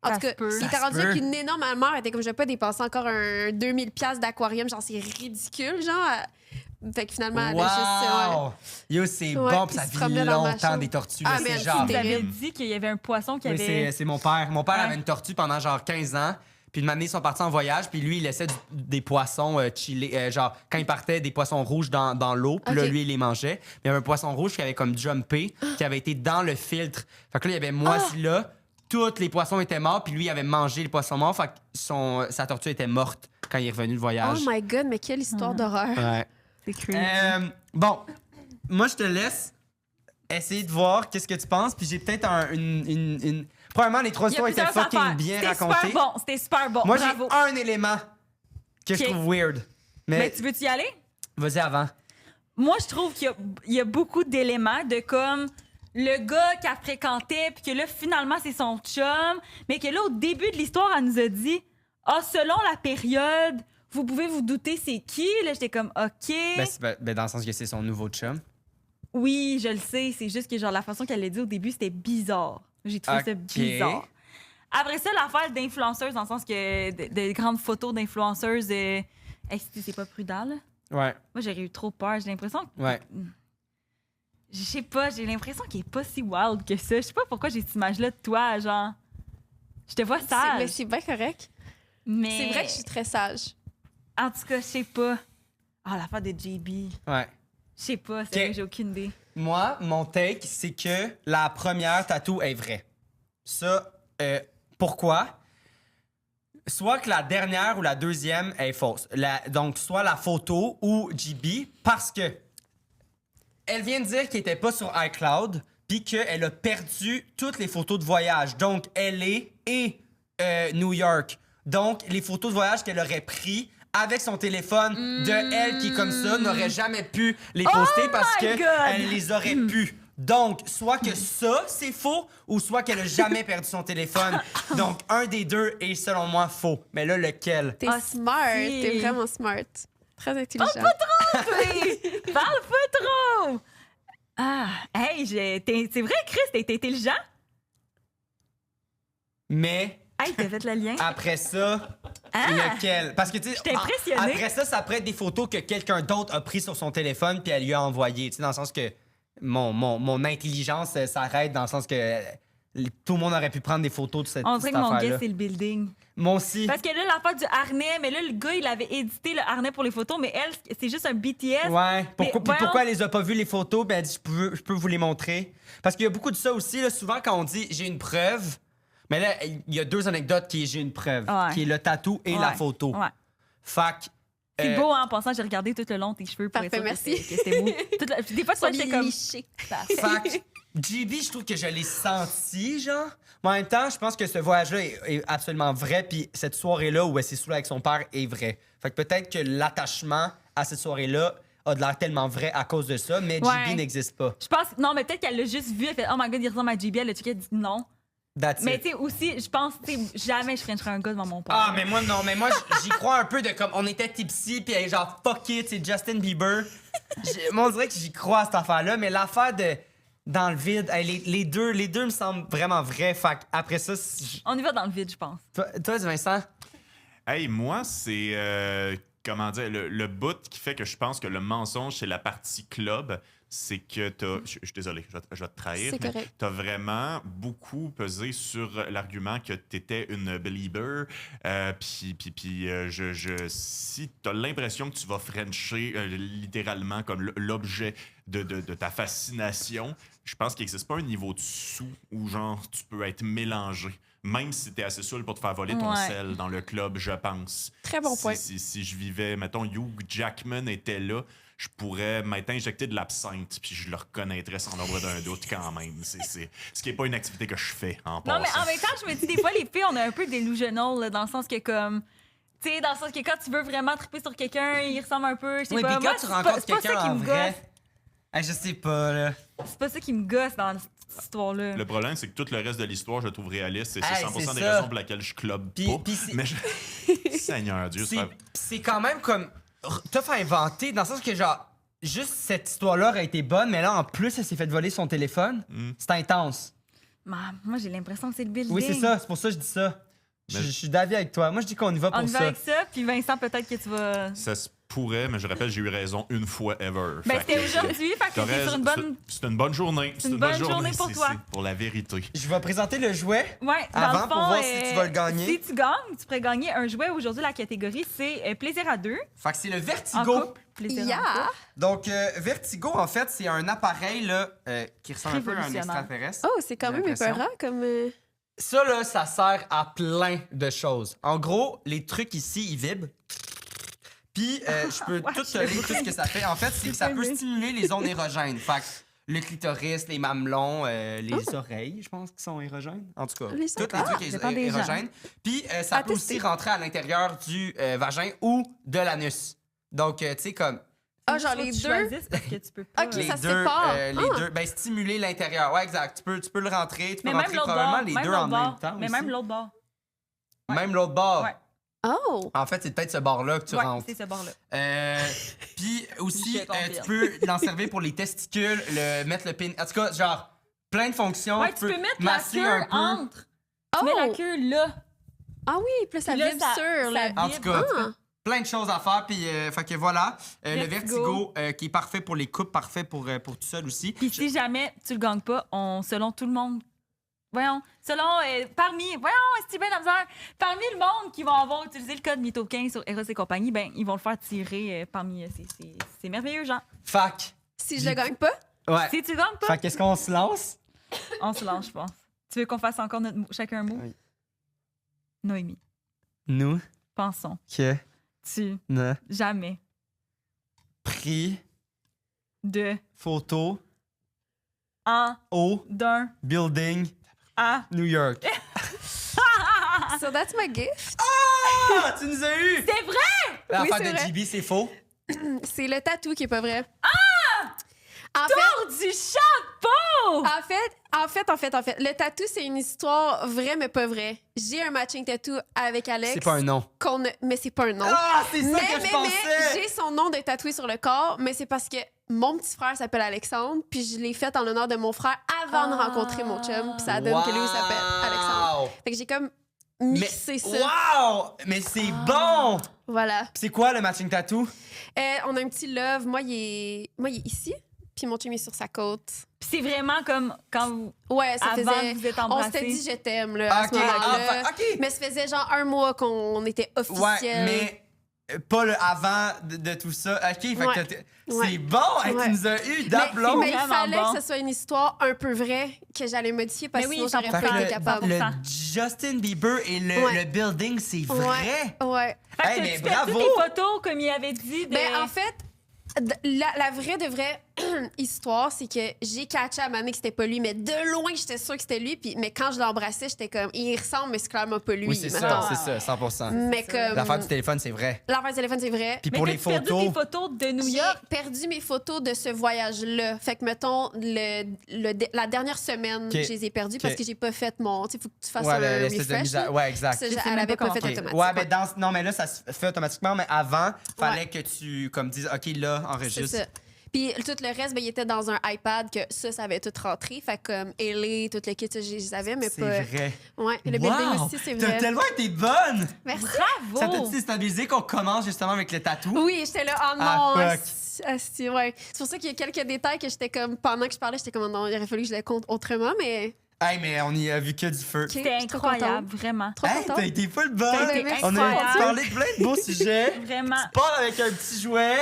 En Ça tout cas, se peut. il était Ça se rendu peut. avec une énorme. Ma mère était comme, je vais pas dépenser encore un 2000$ d'aquarium. Genre, c'est ridicule, genre. Fait que finalement, elle a juste. Wow! Yo, c'est Ouais, bon, puis puis ça il se vit promenait dans ma longtemps chambre. des tortues. Ah, là, mais c'est elle, genre. Tu avais terrible. dit qu'il y avait un poisson qui Oui, avait... c'est mon père. Mon père Ouais. avait une tortue pendant genre 15 ans. Puis une année, ils sont partis en voyage. Puis lui, il laissait des poissons chillés. Genre, quand il partait, des poissons rouges dans l'eau. Puis là, Ok. lui, il les mangeait. Mais il y avait un poisson rouge qui avait comme jumpé, qui avait été dans le filtre. Fait que là, il y avait moisi là. Tous les poissons étaient morts. Puis lui, il avait mangé les poissons morts. Fait que sa tortue était morte quand il est revenu de voyage. Oh my god, mais quelle histoire d'horreur. Ouais. C'est crazy. Bon. moi, je te laisse essayer de voir qu'est-ce que tu penses. Puis j'ai peut-être une... Premièrement, les 3 Il y a histoires étaient plusieurs fucking affaires. bien C'était racontées. super bon. C'était super bon. Moi, Bravo. j'ai un élément que je Ok. trouve weird. Mais Mais tu veux-tu y aller? vas-y avant. Moi, je trouve qu'il y a beaucoup d'éléments de comme le gars qu'elle fréquentait, puis que là, finalement, c'est son chum, mais que là, au début de l'histoire, elle nous a dit « Ah, selon la période, vous pouvez vous douter c'est qui? » Là, j'étais comme « OK. Ben, dans le sens que c'est son nouveau chum. Oui, je le sais. C'est juste que genre la façon qu'elle l'a dit au début, c'était bizarre. J'ai trouvé ça Ok. bizarre. Après ça, l'affaire d'influenceuses, dans le sens que de grandes photos d'influenceuses, c'est pas prudent, là. Ouais, Moi, j'aurais eu trop peur. J'ai l'impression que... ouais. Je sais pas, j'ai l'impression qu'il est pas si wild que ça. Je sais pas pourquoi j'ai cette image-là de toi, genre. Je te vois Mais sage. c'est bien correct. Mais. C'est vrai que je suis très sage. En tout cas, je sais pas. Ah, l'affaire de JB. Ouais. Je sais pas, c'est Ok. j'ai aucune idée. Moi, mon take, c'est que la première tatou est vraie. Ça, pourquoi? Soit que la dernière ou la deuxième est fausse. Donc, soit la photo ou GB, parce que elle vient de dire qu'elle était pas sur iCloud, puis qu'elle a perdu toutes les photos de voyage. Donc, LA et New York. Donc, les photos de voyage qu'elle aurait prises avec son téléphone de elle qui est comme ça n'aurait jamais pu les poster parce my que God! elle les aurait pu. Donc, soit que ça, c'est faux, ou soit qu'elle a jamais perdu son téléphone. Donc, un des deux est, selon moi, faux. Mais là, lequel? T'es Ah, smart. si. T'es vraiment smart. Très intelligent. Oui! Parle pas trop! Ah, hey, c'est vrai, Chris, t'es intelligent? Mais Hey, t'as fait le lien? après ça, Ah! lequel? Parce que, tu sais, J'étais impressionnée. après ça pourrait être des photos que quelqu'un d'autre a prises sur son téléphone puis elle lui a envoyées. Tu sais, dans le sens que mon intelligence s'arrête dans le sens que tout le monde aurait pu prendre des photos de cette, On dirait cette que mon affaire-là. guess, c'est le building. Moi aussi. Parce que là, l'affaire du harnais, mais là, le gars, il avait édité le harnais pour les photos, mais elle, c'est juste un BTS. Ouais. Puis voyons. pourquoi elle les a pas vues, les photos? Ben, elle dit, je peux vous les montrer. Parce qu'il y a beaucoup de ça aussi. Là, souvent, quand on dit j'ai une preuve, mais là, il y a 2 anecdotes qui est j'ai une preuve, Ouais. qui est le tatou et la Ouais. photo. Ouais. Fac. C'est beau, hein, en passant, j'ai regardé tout le long tes cheveux pour Parfait, être sûre merci. que c'était beau. Des fois, tu vois, j'étais comme... Fac. GB, je trouve que je l'ai senti, genre. Mais en même temps, je pense que ce voyage-là est absolument vrai. Puis cette soirée-là où elle s'est saoulée avec son père est vrai. Fait que peut-être que l'attachement à cette soirée-là a de l'air tellement vrai à cause de ça, mais Ouais. GB n'existe pas. Je pense... Non, mais peut-être qu'elle l'a juste vu, elle fait « Oh my God, il ressemble à JB », elle a checké, elle dit non. That's Mais it. tu sais, aussi, je pense, tu sais, jamais je frencherais un gars devant mon père. Ah, mais moi, non, mais moi, j'y crois un peu de comme on était tipsy, puis elle est genre fuck it, c'est Justin Bieber. Moi, on dirait que j'y crois à cette affaire-là, mais l'affaire de dans le vide, hey, les deux me semblent vraiment vrais. Fait après ça, On y va dans le vide, je pense. toi, Vincent? Hey, moi, c'est. Comment dire, le bout qui fait que je pense que le mensonge, c'est la partie club, c'est que t'as. Je suis désolé, je vais te trahir. C'est mais correct. t'as vraiment beaucoup pesé sur l'argument que t'étais une belieber. Si t'as l'impression que tu vas frencher littéralement comme l'objet de ta fascination, je pense qu'il n'existe pas un niveau dessous où genre tu peux être mélangé. Même si t'es assez saoul pour te faire voler ton Ouais. sel dans le club, je pense. Très bon point. Si je vivais, mettons, Hugh Jackman était là, je pourrais m'être injecté de l'absinthe, puis je le reconnaîtrais sans l'ombre d'un doute quand même. Ce qui n'est pas une activité que je fais en Non, passant. mais en même temps, je me dis, des fois, les filles, on est un peu delusional, là, dans le sens que, comme. Tu sais, dans le sens que quand tu veux vraiment triper sur quelqu'un, il ressemble un peu. Je sais Oui, pas. puis Moi, quand tu c'est pas- rencontres c'est pas ça quelqu'un qui en me vrai. gosse. Hey, je sais pas, là. C'est pas ça qui me gosse dans cette histoire-là. Le problème, c'est que tout le reste de l'histoire, je le trouve réaliste, et c'est Hey, 100% c'est des ça. raisons pour lesquelles je club Puis- pas. puis c'est- Mais Seigneur Dieu, C'est quand même comme tough à inventer, dans le sens que, genre, juste cette histoire-là aurait été bonne, mais là, en plus, elle s'est fait voler son téléphone. C'est intense. Moi, j'ai l'impression que c'est le building. Oui, c'est ça. C'est pour ça que je dis ça. Je Mais- suis d'avis avec toi. Moi, je dis qu'on y va On pour y va ça. avec ça, puis Vincent, peut-être que tu vas. ça se pourrait, mais je rappelle, j'ai eu raison une fois ever. Ben, Fait c'était que- aujourd'hui, fait que T'as t'es sur raison. une bonne. C'est une bonne journée. C'est une bonne journée pour toi. c'est pour la vérité. Je vais présenter le jouet. Ouais, dans Avant, le fond, pour voir si tu vas le gagner. Si tu gagnes, tu pourrais gagner un jouet. Aujourd'hui, la catégorie, c'est plaisir à deux. Fait que c'est le En Vertigo. couple, plaisir en Yeah! couple. Donc, Vertigo, en fait, c'est un appareil là, qui ressemble un peu à un Révolutionnaire. extraterrestre. Oh, c'est quand J'ai même l'impression. épeurant comme. Ça, là, ça sert à plein de choses. En gros, les trucs ici, ils vibrent. Puis, je peux Ouais, tout te lire tout ce que ça fait. En fait, c'est que ça peut aimé. stimuler les zones érogènes. Fait que le clitoris, les mamelons, les oreilles, je pense, qui sont érogènes. En tout cas, Les toutes oreilles. les trucs dépend des gens. érogènes. Puis, ça À peut tester. aussi rentrer à l'intérieur du vagin ou de l'anus. Donc, tu sais, comme Ah, genre Faut que les tu deux. choisisses parce que tu peux pas. Ok, les ça se deux, sépare. les Ah. deux, ben, stimuler l'intérieur. Ouais, exact. Tu peux le rentrer, tu peux Mais même rentrer l'autre probablement bord. les Même deux l'autre en même bord. temps. Mais aussi. même l'autre bord. Même l'autre bord. Ouais. Oh! En fait, c'est peut-être ce bord-là que tu Ouais, rentres. c'est ce bord-là. Puis aussi, Je confirme. tu peux l'en servir pour les testicules, mettre le pin. En tout cas, genre, plein de fonctions. Ouais, tu peux mettre la masser queue un peu. entre. Tu Oh! mets la queue là. Ah oui, puis là, ça Puis là, vibre ça- sur. ça là. vibre. En tout cas, Ah. plein de choses à faire. Puis, fait que voilà. Le Vertigo. vertigo, qui est parfait pour les couples, parfait pour tout seul aussi. Puis si jamais tu le gagnes pas, selon tout le monde, parmi le monde qui vont avoir utilisé le code MYTHO15 sur Eros et compagnie, ben ils vont le faire tirer parmi ces merveilleux gens. Fac. Si je le gagne pas, Ouais. Si tu le gagnes pas, Fait qu'est-ce qu'on se lance? on se lance, je pense. Tu veux qu'on fasse encore chacun un mot? Oui. Noémie, Nous pensons. que Tu ne jamais pris de photo en au d'un building à New York. so that's my gift. Ah! Tu nous as eu! C'est vrai! L'affaire c'est de vrai. JB, c'est faux. C'est le tatou qui est pas vrai. Tour du chapeau! En fait, le tatou, c'est une histoire vraie, mais pas vraie. J'ai un matching tattoo avec Alex. C'est pas un nom. Mais c'est pas un nom. Ah, c'est ça mais, que je mais, pensais! j'ai son nom de tatoué sur le corps, mais c'est parce que mon petit frère s'appelle Alexandre, puis je l'ai fait en l'honneur de mon frère avant de rencontrer mon chum, puis ça donne que lui il s'appelle Alexandre. Fait que j'ai comme mixé ça. Wow! Mais c'est bon! Voilà. Puis c'est quoi le matching tattoo? On a un petit love. Moi, il est ici, puis mon chum est sur sa côte. Puis c'est vraiment comme quand vous, Ouais, ça avant faisait... que vous êtes On embrassés. s'était dit « je t'aime », là, à ce moment-là. OK. Mais ça faisait genre 1 mois qu'on était Ouais, officiel. mais pas le avant de tout ça. OK, fait que Ouais. c'est Ouais. bon! Hey, Ouais. tu nous as eu Mais d'aplomb! il Vraiment fallait bon. que ce soit une histoire un peu vraie que j'allais modifier parce que Mais oui, sinon, j'aurais 100%. pas Fait été que capable. le 100%. Justin Bieber et le building, c'est vrai? Ouais. Fait que Hey, tu mais fais bravo! toutes les photos comme il avait dit. Ben, en fait, la vraie de vraie histoire, c'est que j'ai catché à Mané que c'était pas lui, mais de loin, j'étais sûre que c'était lui. Mais quand je l'embrassais, j'étais comme, il ressemble, mais c'est clairement pas lui. Oui, c'est mettons. ça, c'est ça, 100%. Mais C'est ça. comme. L'affaire du téléphone, c'est vrai. L'affaire du téléphone, c'est vrai. Puis mais pour les t'as perdu photos, tes photos de New J'ai York. perdu mes photos de ce voyage-là. Fait que, mettons, la dernière semaine, Ok. je les ai perdues parce Ok. que j'ai pas fait mon. Tu sais, il faut que tu fasses ouais, un l'espèce de refresh. mise à- là. ouais, exact. Ça, Je sais elle même avait pas pas fait comment Ok. automatiquement. Ouais, mais non, mais là, ça se fait automatiquement, mais avant, fallait Ouais. que tu, comme, dises, OK, là, C'est enregistre. ça. Puis tout le reste, ben, il était dans un iPad que ça avait tout rentré. Fait que comme Ellie, tout le kit, ça, je les avais, mais C'est pas. vrai. Ouais, le Wow! building aussi, c'est T'as vrai. tellement été bonne! Merci. Bravo! Ça t'a déstabilisé qu'on commence justement avec le tatou? Oui, j'étais là, oh Ah, non, fuck. asti, ouais. C'est pour ça qu'il y a quelques détails que j'étais comme, pendant que je parlais, j'étais comme, non, il aurait fallu que je les compte autrement, mais. Hey, mais on y a vu que du feu. Ok, C'était j'étais incroyable, contente. vraiment. Trop Hey, contente. t'as été full bonne! T'as été merci. On a incroyable. parlé de plein de beaux sujets. Vraiment. Tu pars avec un petit jouet.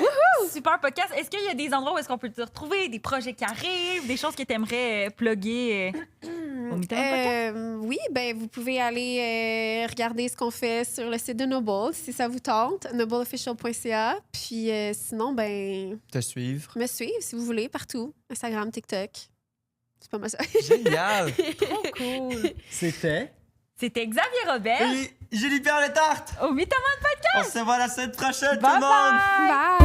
Super podcast. Est-ce qu'il y a des endroits où est-ce qu'on peut te retrouver, des projets qui arrivent, des choses que tu aimerais plugger au Mytho podcast? Oui, ben vous pouvez aller regarder ce qu'on fait sur le site de Noble si ça vous tente, nobleofficial.ca. Puis sinon, ben Te suivre. me suivre si vous voulez partout, Instagram, TikTok. C'est pas mal ça. Génial. Trop cool. C'était. C'était Xavier Robert Et Julie Pierre Le Tarte. au Mytho On se voit la semaine prochaine, tout Bye le monde. bye! Bye!